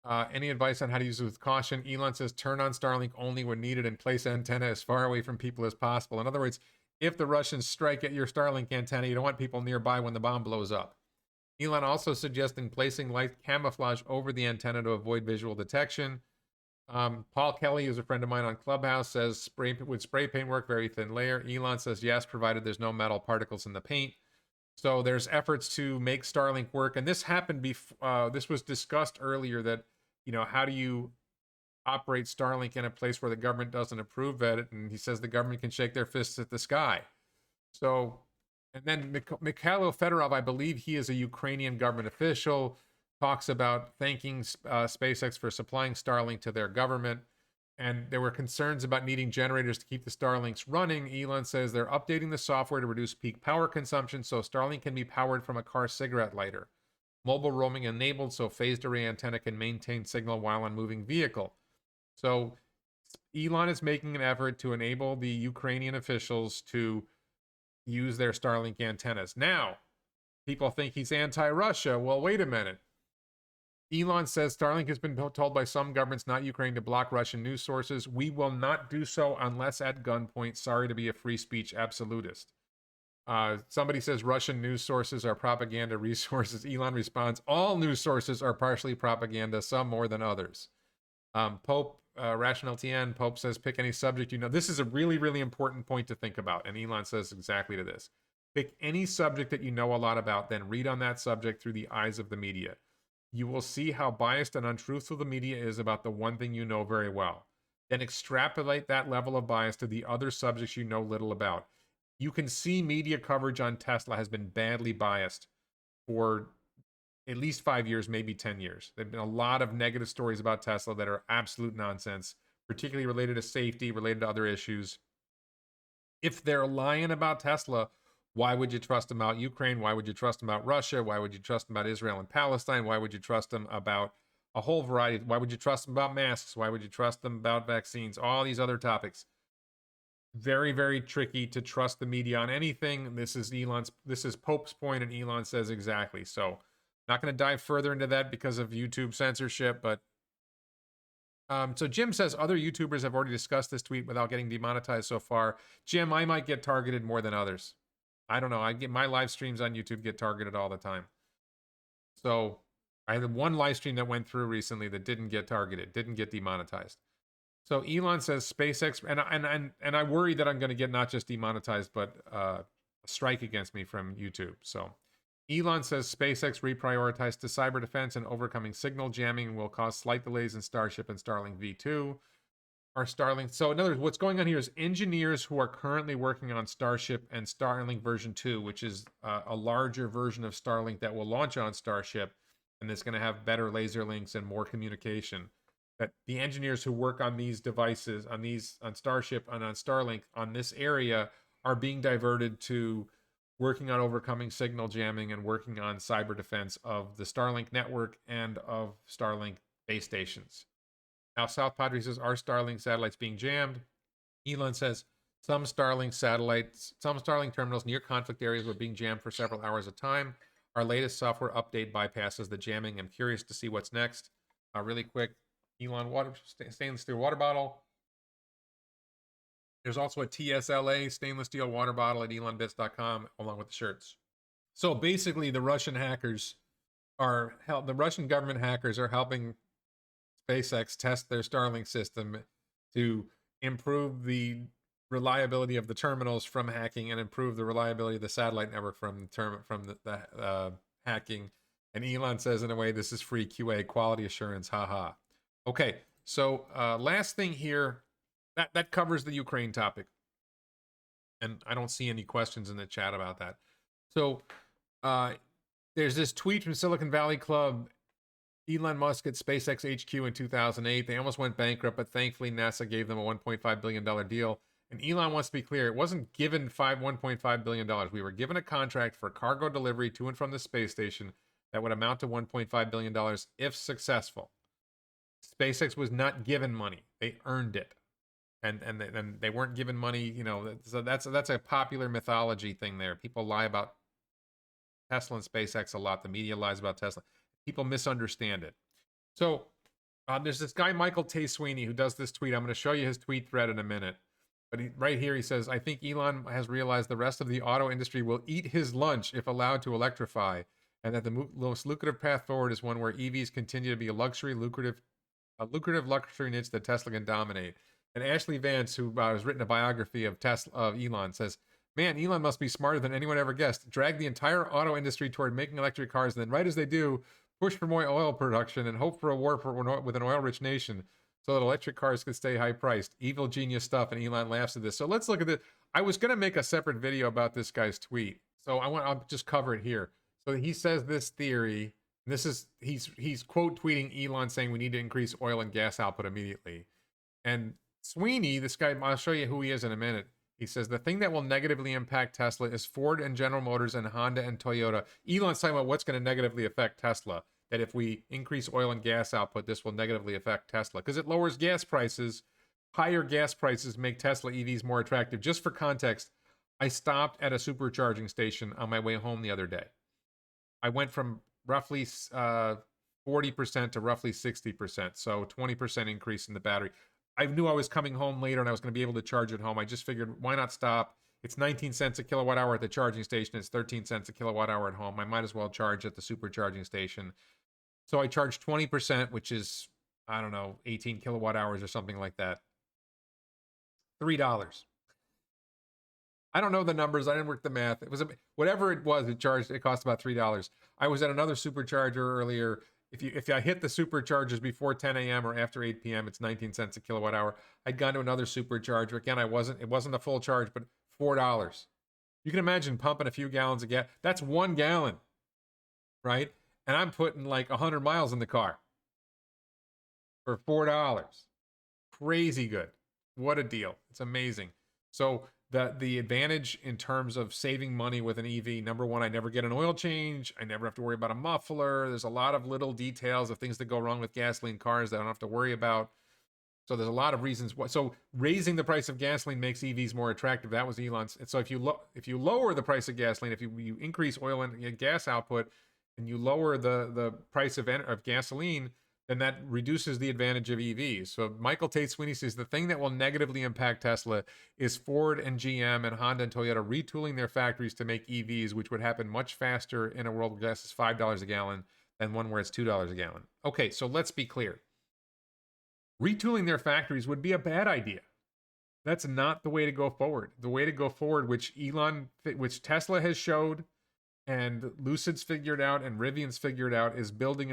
Any advice on how to use it with caution? Elon says turn on Starlink only when needed and place antenna as far away from people as possible. In other words, if the Russians strike at your Starlink antenna, you don't want people nearby when the bomb blows up. Elon also suggesting placing light camouflage over the antenna to avoid visual detection. Paul Kelly, who's a friend of mine on Clubhouse, says would spray paint work, very thin layer. Elon says yes, provided there's no metal particles in the paint. So there's efforts to make Starlink work, and this happened before. This was discussed earlier that, how do you operate Starlink in a place where the government doesn't approve it? And he says the government can shake their fists at the sky. So, and then Mikhailo Fedorov, I believe he is a Ukrainian government official, talks about thanking SpaceX for supplying Starlink to their government. And there were concerns about needing generators to keep the Starlinks running. Elon says they're updating the software to reduce peak power consumption so Starlink can be powered from a car cigarette lighter. Mobile roaming enabled so phased array antenna can maintain signal while on moving vehicle. So Elon is making an effort to enable the Ukrainian officials to use their Starlink antennas. Now, people think he's anti-Russia. Well, wait a minute. Elon says Starlink has been told by some governments, not Ukraine, to block Russian news sources. We will not do so unless at gunpoint. Sorry to be a free speech absolutist. Somebody says Russian news sources are propaganda resources. Elon responds, all news sources are partially propaganda, some more than others. Pope, Rational TN, Pope says, pick any subject you know. This is a really, really important point to think about. And Elon says exactly to this. Pick any subject that you know a lot about, then read on that subject through the eyes of the media. You will see how biased and untruthful the media is about the one thing you know very well. Then extrapolate that level of bias to the other subjects you know little about. You can see media coverage on Tesla has been badly biased for at least 5 years, maybe 10 years. There have been a lot of negative stories about Tesla that are absolute nonsense, particularly related to safety, related to other issues. If they're lying about Tesla, why would you trust them about Ukraine? Why would you trust them about Russia? Why would you trust them about Israel and Palestine? Why would you trust them about a whole variety? Why would you trust them about masks? Why would you trust them about vaccines? All these other topics. Very, very tricky to trust the media on anything. This is Pope's point, and Elon says exactly. So, not going to dive further into that because of YouTube censorship, but so Jim says other YouTubers have already discussed this tweet without getting demonetized so far. Jim, I might get targeted more than others. I don't know. I get my live streams on YouTube get targeted all the time. So I had one live stream that went through recently that didn't get targeted, didn't get demonetized. So Elon says SpaceX, and I worry that I'm going to get not just demonetized, but a strike against me from YouTube. So Elon says SpaceX reprioritized to cyber defense and overcoming signal jamming will cause slight delays in Starship and Starlink V2. Our Starlink. So in other words, what's going on here is engineers who are currently working on Starship and Starlink version 2, which is a larger version of Starlink that will launch on Starship, and it's going to have better laser links and more communication. That the engineers who work on these devices, on Starship and on Starlink on this area are being diverted to working on overcoming signal jamming and working on cyber defense of the Starlink network and of Starlink base stations. Now, South Padre says, are Starlink satellites being jammed? Elon says, some Starlink terminals near conflict areas were being jammed for several hours at a time. Our latest software update bypasses the jamming. I'm curious to see what's next. Really quick, Elon stainless steel water bottle. There's also a TSLA stainless steel water bottle at elonbits.com along with the shirts. So basically, the Russian government hackers are helping SpaceX test their Starlink system to improve the reliability of the terminals from hacking and improve the reliability of the satellite network from the hacking. And Elon says, in a way, this is free QA, quality assurance, haha. Okay, so last thing here, that covers the Ukraine topic. And I don't see any questions in the chat about that. So there's this tweet from Silicon Valley Club. Elon Musk at SpaceX HQ in 2008. They almost went bankrupt, but thankfully NASA gave them a $1.5 billion deal. And Elon wants to be clear, it wasn't given $1.5 billion. We were given a contract for cargo delivery to and from the space station that would amount to $1.5 billion if successful. SpaceX was not given money. They earned it. And they weren't given money, you know, so that's a popular mythology thing there. People lie about Tesla and SpaceX a lot. The media lies about Tesla. People misunderstand it. So there's this guy, Michael Tay Sweeney, who does this tweet. I'm going to show you his tweet thread in a minute. But right here, he says, I think Elon has realized the rest of the auto industry will eat his lunch if allowed to electrify, and that the most lucrative path forward is one where EVs continue to be a lucrative luxury niche that Tesla can dominate. And Ashley Vance, who has written a biography of Elon, says, man, Elon must be smarter than anyone ever guessed. Drag the entire auto industry toward making electric cars, and then right as they do, push for more oil production and hope for a war with an oil-rich nation so that electric cars could stay high-priced. Evil genius stuff, and Elon laughs at this. So let's look at this. I was going to make a separate video about this guy's tweet, so I'll just cover it here. So he says this theory. This is he's quote tweeting Elon saying we need to increase oil and gas output immediately. And Sweeney, this guy, I'll show you who he is in a minute. He says the thing that will negatively impact Tesla is Ford and General Motors and Honda and Toyota. Elon's talking about what's going to negatively affect Tesla. That if we increase oil and gas output, this will negatively affect Tesla because it lowers gas prices. Higher gas prices make Tesla EVs more attractive. Just for context, I stopped at a supercharging station on my way home the other day. I went from roughly 40% to roughly 60%, so 20% increase in the battery. I knew I was coming home later and I was going to be able to charge at home. I just figured, why not stop? It's 19 cents a kilowatt hour at the charging station. It's 13 cents a kilowatt hour at home. I might as well charge at the supercharging station. So I charged 20%, which is, I don't know, 18 kilowatt hours or something like that. $3. I don't know the numbers. I didn't work the math. It was whatever it was. It cost about $3. I was at another supercharger earlier. If I hit the superchargers before 10 a.m. or after 8 p.m., it's 19 cents a kilowatt hour. I'd gone to another supercharger. Again, it wasn't a full charge, but $4. You can imagine pumping a few gallons of gas. That's 1 gallon, right? And I'm putting like 100 miles in the car for $4. Crazy good. What a deal. It's amazing. So the advantage in terms of saving money with an EV, number one, I never get an oil change. I never have to worry about a muffler. There's a lot of little details of things that go wrong with gasoline cars that I don't have to worry about. So there's a lot of reasons. So raising the price of gasoline makes EVs more attractive. That was Elon's. So if you lower the price of gasoline, if you increase oil and gas output, and you lower the price of gasoline, then that reduces the advantage of EVs. So Michael Tate Sweeney says the thing that will negatively impact Tesla is Ford and GM and Honda and Toyota retooling their factories to make EVs, which would happen much faster in a world where gas is $5 a gallon than one where it's $2 a gallon. Okay, so let's be clear. Retooling their factories would be a bad idea. That's not the way to go forward. The way to go forward, which Tesla has showed, and Lucid's figured out, and Rivian's figured out, is building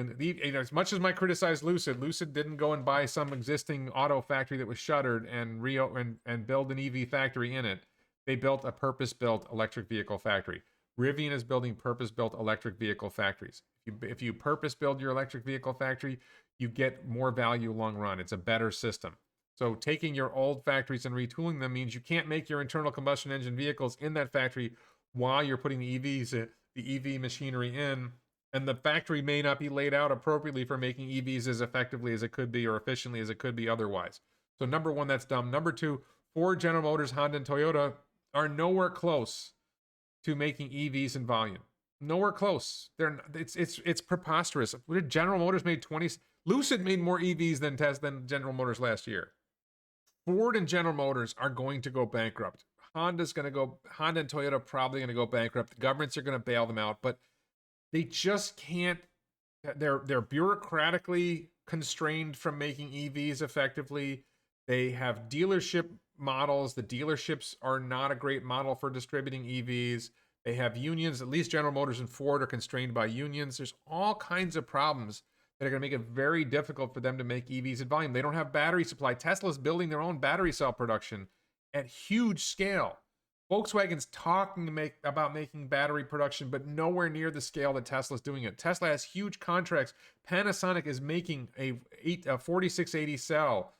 as much as I criticize Lucid didn't go and buy some existing auto factory that was shuttered and build an EV factory in it. They built a purpose-built electric vehicle factory. Rivian is building purpose-built electric vehicle factories. If you purpose-build your electric vehicle factory, you get more value long run. It's a better system. So taking your old factories and retooling them means you can't make your internal combustion engine vehicles in that factory while you're putting the EV machinery in, and the factory may not be laid out appropriately for making EVs as effectively as it could be or efficiently as it could be otherwise. So number one, that's dumb. Number two, Ford, General Motors, Honda, and Toyota are nowhere close to making EVs in volume. Nowhere close. It's preposterous. General Motors made 20. Lucid made more EVs than General Motors last year. Ford and General Motors are going to go bankrupt. Honda and Toyota are probably going to go bankrupt. The governments are going to bail them out, but they just can't. They're bureaucratically constrained from making EVs effectively. They have dealership models. The dealerships are not a great model for distributing EVs. They have unions. At least General Motors and Ford are constrained by unions. There's all kinds of problems that are going to make it very difficult for them to make EVs in volume. They don't have battery supply. Tesla's building their own battery cell production at huge scale. Volkswagen's talking about making battery production, but nowhere near the scale that Tesla's doing it. Tesla has huge contracts. Panasonic is making a 4680 cell.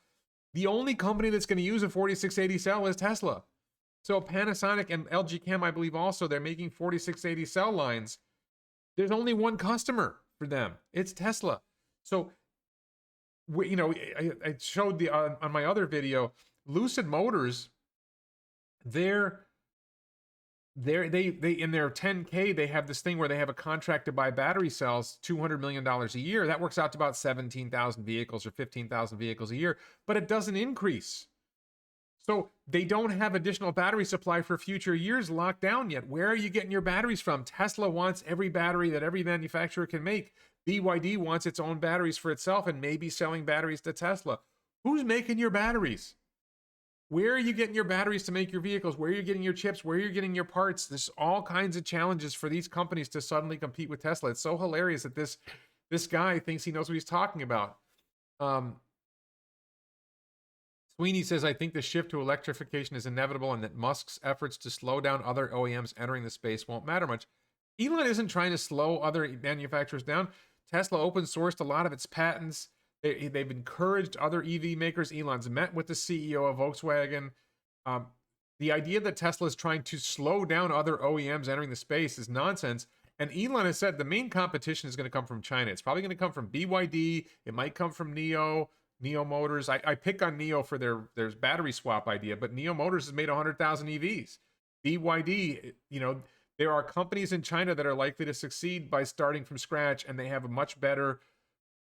The only company that's going to use a 4680 cell is Tesla. So Panasonic and LG Chem, I believe also, they're making 4680 cell lines. There's only one customer for them. It's Tesla. So, I showed on my other video, Lucid Motors, they in their 10K, they have this thing where they have a contract to buy battery cells, $200 million a year. That works out to about 17,000 vehicles or 15,000 vehicles a year, but it doesn't increase. So they don't have additional battery supply for future years locked down yet. Where are you getting your batteries from? Tesla wants every battery that every manufacturer can make. BYD wants its own batteries for itself and maybe selling batteries to Tesla. Who's making your batteries? Where are you getting your batteries to make your vehicles? Where are you getting your chips? Where are you getting your parts? There's all kinds of challenges for these companies to suddenly compete with Tesla. It's so hilarious that this guy thinks he knows what he's talking about. Sweeney says, I think the shift to electrification is inevitable and that Musk's efforts to slow down other OEMs entering the space won't matter much. Elon isn't trying to slow other manufacturers down. Tesla open sourced a lot of its patents. They've encouraged other EV makers. Elon's met with the CEO of Volkswagen. The idea that Tesla is trying to slow down other OEMs entering the space is nonsense. And Elon has said the main competition is going to come from China. It's probably going to come from BYD. It might come from Neo Motors. I pick on Neo for their battery swap idea, but Neo Motors has made 100,000 EVs. BYD, there are companies in China that are likely to succeed by starting from scratch, and they have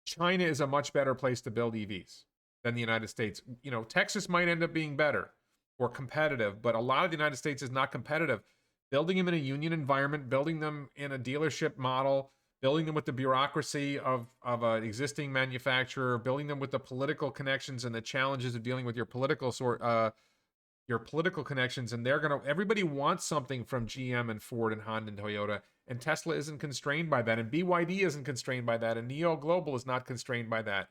China is a much better place to build EVs than the United States. Texas might end up being better or competitive, but a lot of the United States is not competitive. Building them in a union environment, building them in a dealership model, building them with the bureaucracy of an existing manufacturer, building them with the political connections and the challenges of dealing with your political connections. And everybody wants something from GM and Ford and Honda and Toyota. And Tesla isn't constrained by that. And BYD isn't constrained by that. And Neo Global is not constrained by that.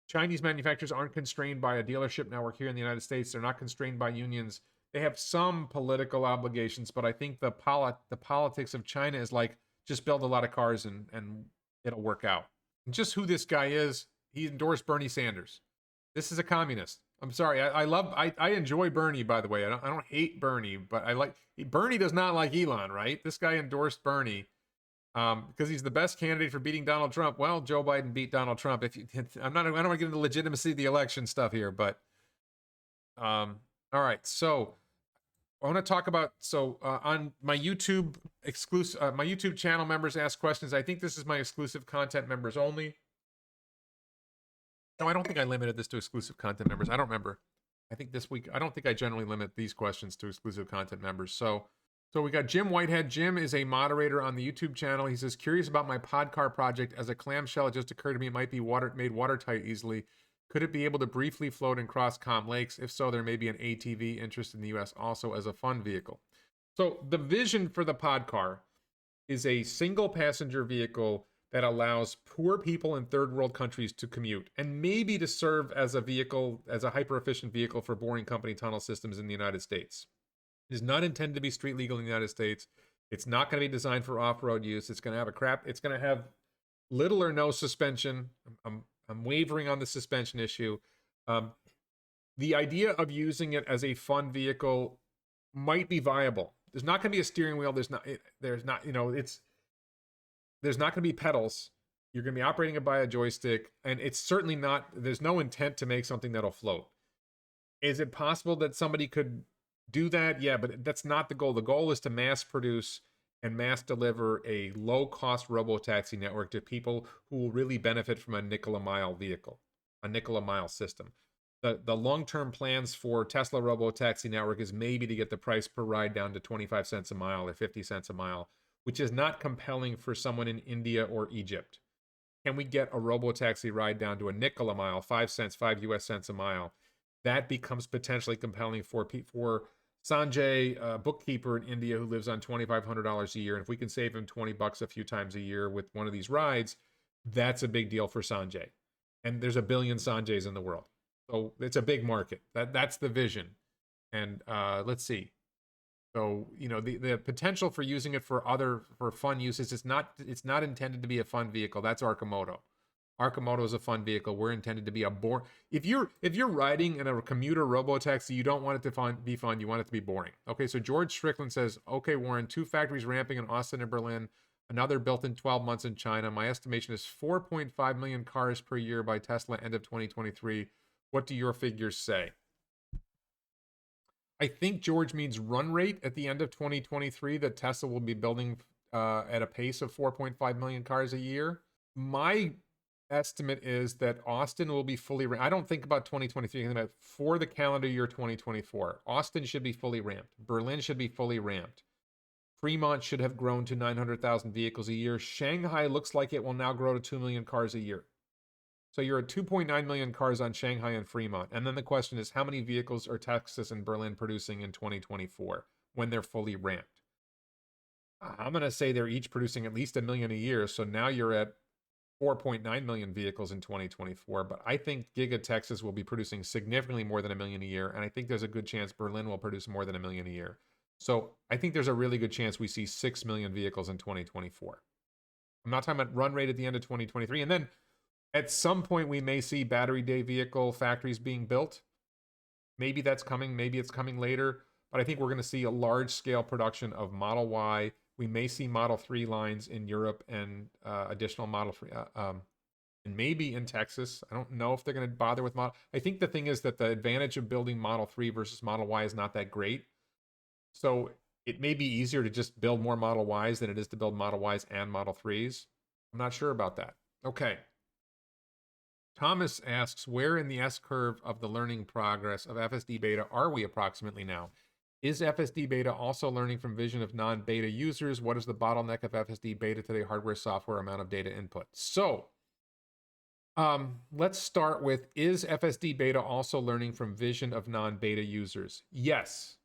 Chinese manufacturers aren't constrained by a dealership network here in the United States. They're not constrained by unions. They have some political obligations, but I think the politics of China is like, just build a lot of cars and it'll work out. And just who this guy is, he endorsed Bernie Sanders. This is a communist. I'm sorry. I enjoy Bernie, by the way. I don't hate Bernie, but Bernie does not like Elon, right? This guy endorsed Bernie because he's the best candidate for beating Donald Trump. Well, Joe Biden beat Donald Trump. I don't want to get into the legitimacy of the election stuff here, but all right. So I want to talk about, on my YouTube my YouTube channel, members ask questions. I think this is my exclusive content members only. No, I don't think I limited this to exclusive content members. I don't remember. I think this week, I don't think I generally limit these questions to exclusive content members. So we got Jim Whitehead. Jim is a moderator on the YouTube channel. He says, curious about my Podcar project. As a clamshell, it just occurred to me it might be made watertight easily. Could it be able to briefly float and cross calm lakes? If so, there may be an ATV interest in the US also as a fun vehicle. So the vision for the Podcar is a single passenger vehicle that allows poor people in third world countries to commute and maybe to serve as a hyper efficient vehicle for boring company tunnel systems in the United States. It is not intended to be street legal in the United States. It's not going to be designed for off-road use. It's going to have little or no suspension. I'm wavering on the suspension issue. The idea of using it as a fun vehicle might be viable. There's not going to be a steering wheel. There's not going to be pedals. You're going to be operating it by a joystick, and it's certainly not, there's no intent to make something that'll float. Is it possible that somebody could do that? Yeah, but that's not the goal. The goal is to mass produce and mass deliver a low-cost robotaxi network to people who will really benefit from a nickel-a-mile vehicle, a nickel-a-mile system. The long-term plans for Tesla robotaxi network is maybe to get the price per ride down to 25 cents a mile or 50 cents a mile, which is not compelling for someone in India or Egypt. Can we get a robotaxi ride down to a nickel a mile, 5 US cents a mile? That becomes potentially compelling for Sanjay, a bookkeeper in India who lives on $2,500 a year. And if we can save him $20 a few times a year with one of these rides, that's a big deal for Sanjay. And there's 1 billion Sanjays in the world. So it's a big market. That's the vision. And let's see. So, the potential for using it for fun uses, it's not intended to be a fun vehicle. That's Arcimoto. Arcimoto is a fun vehicle. We're intended to be a boring. If you're riding in a commuter robotaxi, you don't want it to be fun. You want it to be boring. Okay, so George Strickland says, okay, Warren, 2 factories ramping in Austin and Berlin, another built in 12 months in China. My estimation is 4.5 million cars per year by Tesla end of 2023. What do your figures say? I think George means run rate at the end of 2023 that Tesla will be building at a pace of 4.5 million cars a year. My estimate is that Austin will be fully ramped. I don't think about 2023, but for the calendar year 2024, Austin should be fully ramped. Berlin should be fully ramped. Fremont should have grown to 900,000 vehicles a year. Shanghai looks like it will now grow to 2 million cars a year. So you're at 2.9 million cars on Shanghai and Fremont. And then the question is, how many vehicles are Texas and Berlin producing in 2024 when they're fully ramped? I'm going to say they're each producing at least 1 million a year. So now you're at 4.9 million vehicles in 2024. But I think Giga Texas will be producing significantly more than 1 million a year. And I think there's a good chance Berlin will produce more than 1 million a year. So I think there's a really good chance we see 6 million vehicles in 2024. I'm not talking about run rate at the end of 2023. And then at some point, we may see battery day vehicle factories being built. Maybe that's coming. Maybe it's coming later. But I think we're going to see a large-scale production of Model Y. We may see Model 3 lines in Europe and additional Model 3, and maybe in Texas. I don't know if they're going to bother with Model. I think the thing is that the advantage of building Model 3 versus Model Y is not that great. So it may be easier to just build more Model Ys than it is to build Model Ys and Model 3s. I'm not sure about that. Okay. Thomas asks, where in the S-curve of the learning progress of FSD beta are we approximately now? Is FSD beta also learning from vision of non-beta users? What is the bottleneck of FSD beta today? Hardware, software, amount of data input. So let's start with, is FSD beta also learning from vision of non-beta users? Yes.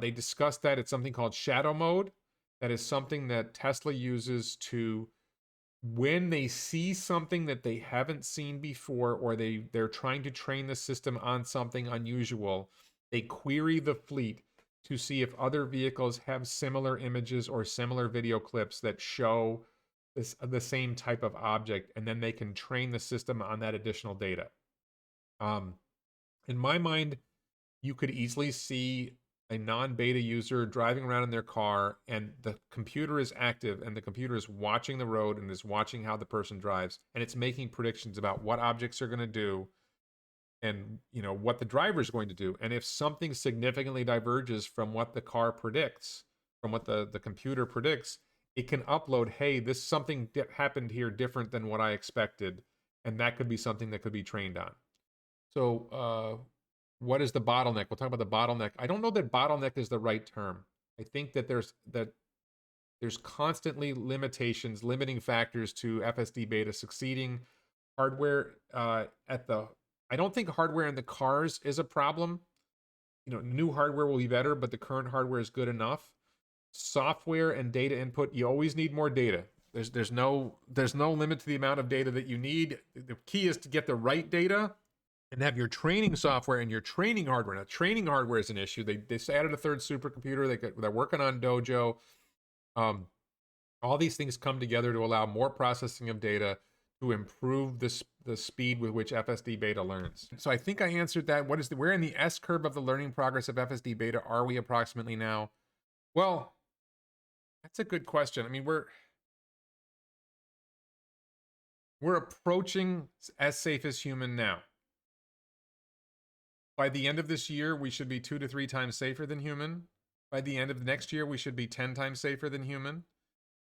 They discussed that. It's something called shadow mode. That is something that Tesla uses to, when they see something that they haven't seen before, or they're trying to train the system on something unusual, they query the fleet to see if other vehicles have similar images or similar video clips that show the same type of object, and then they can train the system on that additional data. In my mind, you could easily see a non-beta user driving around in their car, and the computer is active, and the computer is watching the road and is watching how the person drives, and it's making predictions about what objects are going to do and what the driver is going to do. And if something significantly diverges from what the car predicts, from what the computer predicts, it can upload, hey, this something happened here different than what I expected, and that could be something that could be trained on. So what is the bottleneck? We'll talk about the bottleneck. I don't know that bottleneck is the right term. I think that there's constantly limitations, limiting factors to FSD beta succeeding. Hardware I don't think hardware in the cars is a problem. New hardware will be better, but the current hardware is good enough. Software and data input, you always need more data. There's no limit to the amount of data that you need. The key is to get the right data and have your training software and your training hardware. Now, training hardware is an issue. They just added a third supercomputer. They're working on Dojo. All these things come together to allow more processing of data to improve the speed with which FSD beta learns. So I think I answered that. Where in the S-curve of the learning progress of FSD beta are we approximately now? Well, that's a good question. I mean, we're approaching as safe as human now. By the end of this year, we should be 2 to 3 times safer than human. By the end of the next year, we should be 10 times safer than human.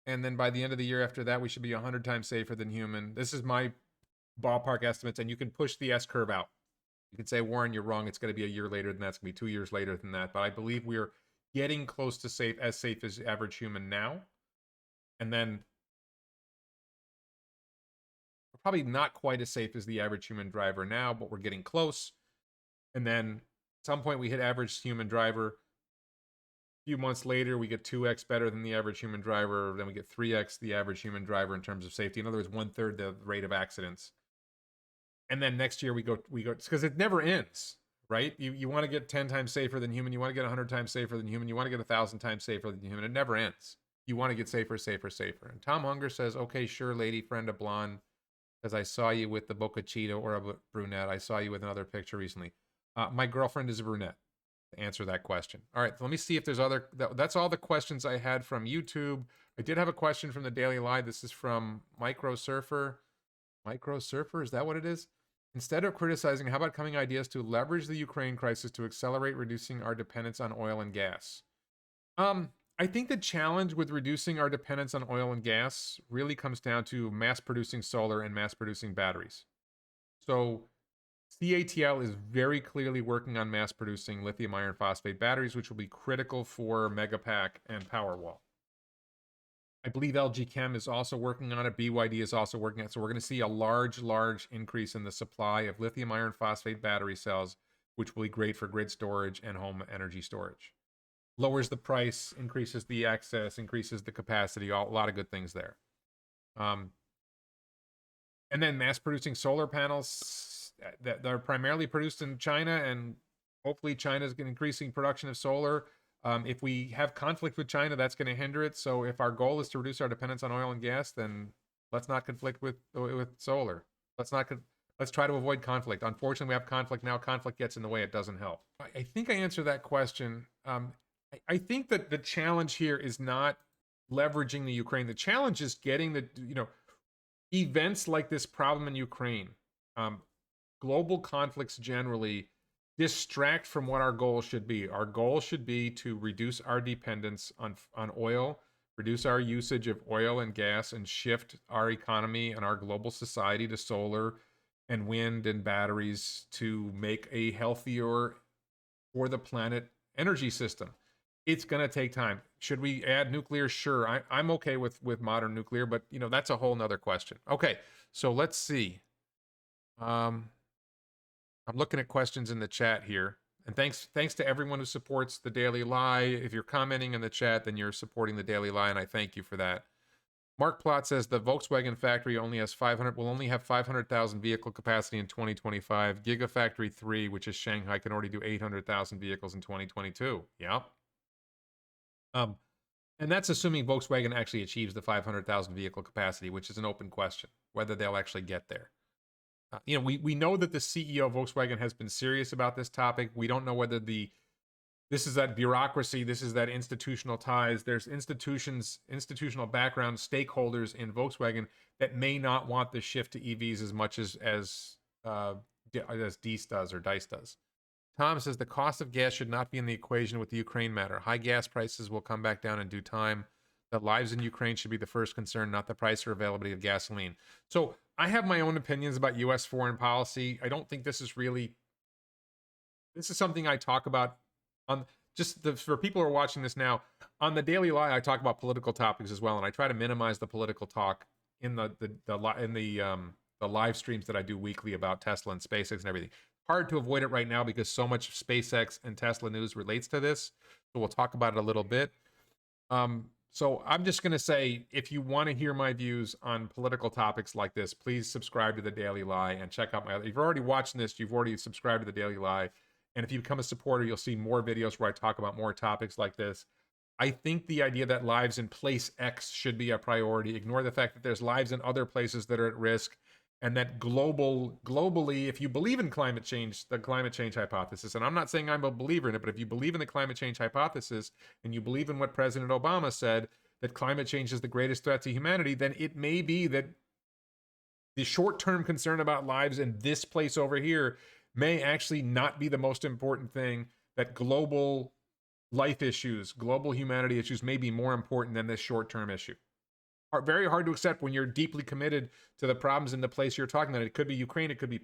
And then by the end of the year after that, we should be 100 times safer than human. This is my ballpark estimates, and you can push the S-curve out. You can say, Warren, you're wrong. It's going to be a year later than that. It's going to be 2 years later than that. But I believe we're getting close to as safe as average human now. And then we're probably not quite as safe as the average human driver now, but we're getting close. And then at some point we hit average human driver. A few months later, we get 2x better than the average human driver. Then we get 3x the average human driver in terms of safety. In other words, 1/3 the rate of accidents. And then next year we go because it never ends, right? You want to get 10 times safer than human. You want to get 100 times safer than human. You want to get 1,000 times safer than human. It never ends. You want to get safer, safer, safer. And Tom Hunger says, okay, sure, lady friend of blonde. because I saw you with the Boca Cheetah or a brunette. I saw you with another picture recently. My girlfriend is a brunette, to answer that question. All right, let me see if there's other... That's all the questions I had from YouTube. I did have a question from the Daily Live. This is from Micro Surfer. Micro Surfer, is that what it is? Instead of criticizing, how about coming ideas to leverage the Ukraine crisis to accelerate reducing our dependence on oil and gas? I think the challenge with reducing our dependence on oil and gas really comes down to mass producing solar and mass producing batteries. So CATL is very clearly working on mass producing lithium iron phosphate batteries, which will be critical for Megapack and Powerwall. I believe LG Chem is also working on it. BYD is also working on it. So we're going to see a large increase in the supply of lithium iron phosphate battery cells, which will be great for grid storage and home energy storage. Lowers the price, increases the access, increases the capacity, a lot of good things there. And then mass producing solar panels that are primarily produced in China, and hopefully China's increasing production of solar. If we have conflict with China, that's going to hinder it. So if our goal is to reduce our dependence on oil and gas, then let's not conflict with solar. Let's try to avoid conflict. Unfortunately, we have conflict now. Conflict gets in the way. It doesn't help. I think I answered that question. I think that the challenge here is not leveraging the Ukraine. The challenge is getting the, events like this problem in Ukraine, global conflicts generally distract from what our goal should be. Our goal should be to reduce our dependence on oil, reduce our usage of oil and gas, and shift our economy and our global society to solar and wind and batteries to make a healthier for the planet energy system. It's going to take time. Should we add nuclear? Sure. I'm okay with modern nuclear, but that's a whole nother question. Okay, so let's see. I'm looking at questions in the chat here. And thanks to everyone who supports the Daily Lie. If you're commenting in the chat, then you're supporting the Daily Lie, and I thank you for that. Mark Plott says the Volkswagen factory will only have 500,000 vehicle capacity in 2025. Gigafactory 3, which is Shanghai, can already do 800,000 vehicles in 2022. Yep. And that's assuming Volkswagen actually achieves the 500,000 vehicle capacity, which is an open question, whether they'll actually get there. We know that the CEO of Volkswagen has been serious about this topic. We don't know whether this is that bureaucracy, this is that institutional ties. There's institutional background, stakeholders in Volkswagen that may not want the shift to EVs as much as DICE does. Tom says the cost of gas should not be in the equation with the Ukraine matter. High gas prices will come back down in due time. That lives in Ukraine should be the first concern, not the price or availability of gasoline. So I have my own opinions about U.S. foreign policy. I don't think this is something I talk about on for people who are watching this now. On the Daily Lie, I talk about political topics as well, and I try to minimize the political talk in the live streams that I do weekly about Tesla and SpaceX and everything. Hard to avoid it right now because so much SpaceX and Tesla news relates to this. So we'll talk about it a little bit. So I'm just going to say, if you want to hear my views on political topics like this, please subscribe to the Daily Lie and check out if you're already watching this, you've already subscribed to the Daily Lie. And if you become a supporter, you'll see more videos where I talk about more topics like this. I think the idea that lives in place X should be a priority. Ignore the fact that there's lives in other places that are at risk. And that globally, if you believe in climate change, the climate change hypothesis, and I'm not saying I'm a believer in it, but if you believe in the climate change hypothesis and you believe in what President Obama said, that climate change is the greatest threat to humanity, then it may be that the short-term concern about lives in this place over here may actually not be the most important thing, that global life issues, global humanity issues may be more important than this short-term issue. Very hard to accept when you're deeply committed to the problems in the place you're talking about. It could be Ukraine, it could be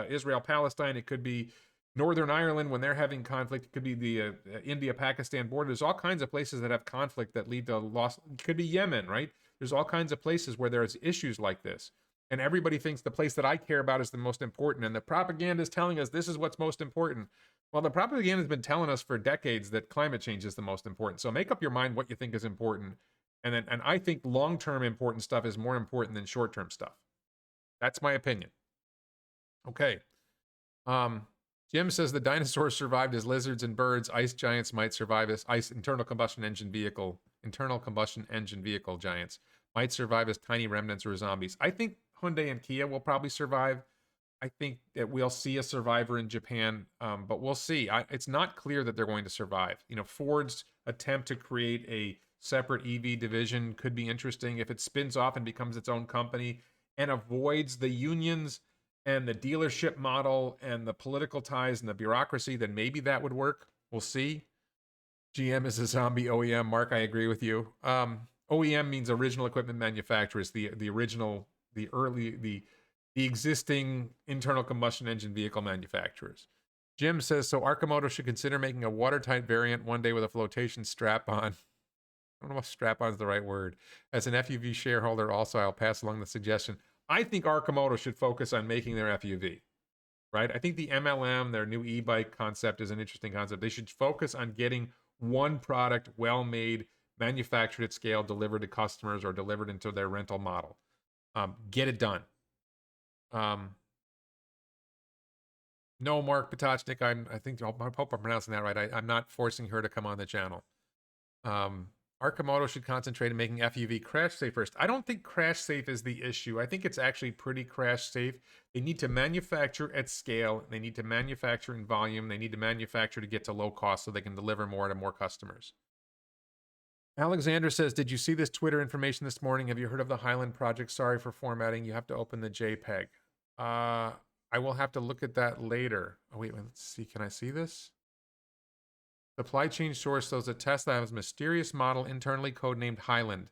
Israel, Palestine, it could be Northern Ireland when they're having conflict, it could be the India-Pakistan border. There's all kinds of places that have conflict that lead to loss. It could be Yemen, right? There's all kinds of places where there's issues like this. And everybody thinks the place that I care about is the most important. And the propaganda is telling us this is what's most important. Well, the propaganda has been telling us for decades that climate change is the most important. So make up your mind what you think is important. And I think long-term important stuff is more important than short-term stuff. That's my opinion. Okay. Jim says the dinosaurs survived as lizards and birds. Ice giants might survive as internal combustion engine vehicle giants might survive as tiny remnants or zombies. I think Hyundai and Kia will probably survive. I think that we'll see a survivor in Japan, but we'll see. It's not clear that they're going to survive. You know, Ford's attempt to create a separate EV division could be interesting if it spins off and becomes its own company and avoids the unions and the dealership model and the political ties and the bureaucracy. Then maybe that would work. We'll see. GM is a zombie OEM. Mark, I agree with you. OEM means original equipment manufacturers, the original, the existing internal combustion engine vehicle manufacturers. Jim says, so Arcimoto should consider making a watertight variant one day with a flotation strap-on. I don't know if strap-on is the right word. As an FUV shareholder also, I'll pass along the suggestion. I think Arcimoto should focus on making their FUV, right? I think the MLM, their new e-bike concept, is an interesting concept. They should focus on getting one product well-made, manufactured at scale, delivered to customers or delivered into their rental model. Get it done. No, Mark Potocnik, I hope I'm pronouncing that right. I'm not forcing her to come on the channel. Arcimoto should concentrate on making FUV crash safe first. I don't think crash safe is the issue. I think it's actually pretty crash safe. They need to manufacture at scale. They need to manufacture in volume. They need to manufacture to get to low cost so they can deliver more to more customers. Alexander says, did you see this Twitter information this morning? Have you heard of the Highland project? Sorry for formatting. You have to open the JPEG. I will have to look at that later. Oh, wait, let's see. Can I see this? Supply chain source shows that Tesla has a mysterious model internally codenamed Highland.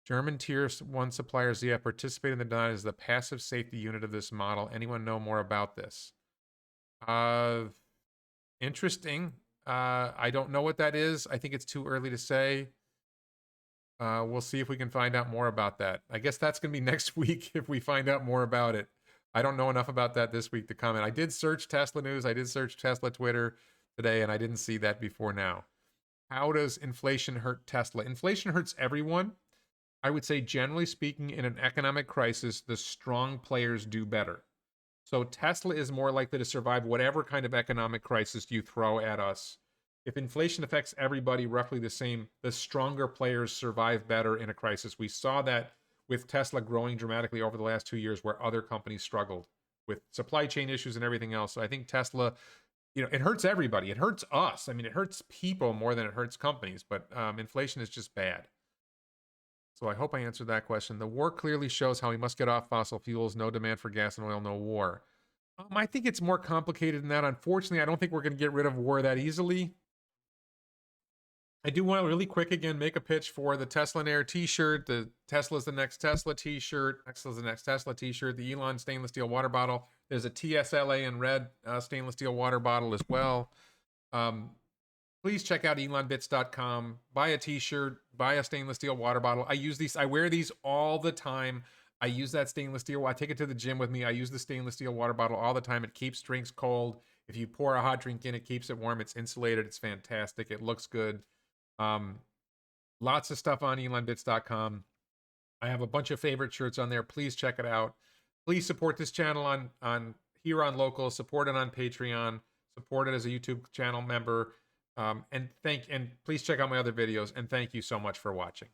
German Tier 1 supplier ZF participated in the design as the passive safety unit of this model. Anyone know more about this? Interesting. I don't know what that is. I think it's too early to say. We'll see if we can find out more about that. I guess that's going to be next week if we find out more about it. I don't know enough about that this week to comment. I did search Tesla news. I did search Tesla Twitter today, and I didn't see that before now. How does inflation hurt Tesla? Inflation hurts everyone. I would say, generally speaking, in an economic crisis, the strong players do better. So Tesla is more likely to survive whatever kind of economic crisis you throw at us. If inflation affects everybody roughly the same, the stronger players survive better in a crisis. We saw that with Tesla growing dramatically over the last 2 years where other companies struggled with supply chain issues and everything else. So I think Tesla, it hurts everybody. It hurts us. I mean, it hurts people more than it hurts companies, but inflation is just bad. So I hope I answered that question. The war clearly shows how we must get off fossil fuels. No demand for gas and oil, no war. I think it's more complicated than that. Unfortunately, I don't think we're going to get rid of war that easily. I do want to really quick again make a pitch for the Tesla and Air t-shirt, the Tesla's the next Tesla t-shirt, Tesla's the next Tesla t-shirt, the Elon stainless steel water bottle. There's a TSLA in red stainless steel water bottle as well. Please check out elonbits.com, buy a t-shirt, buy a stainless steel water bottle. I use these, I wear these all the time. I use that stainless steel, I take it to the gym with me. I use the stainless steel water bottle all the time. It keeps drinks cold. If you pour a hot drink in, it keeps it warm. It's insulated. It's fantastic. It looks good. Lots of stuff on elonbits.com. I have a bunch of favorite shirts on there. Please check it out. Please support this channel on here on Local. Support it on Patreon. Support it as a YouTube channel member. And please check out my other videos. And thank you so much for watching.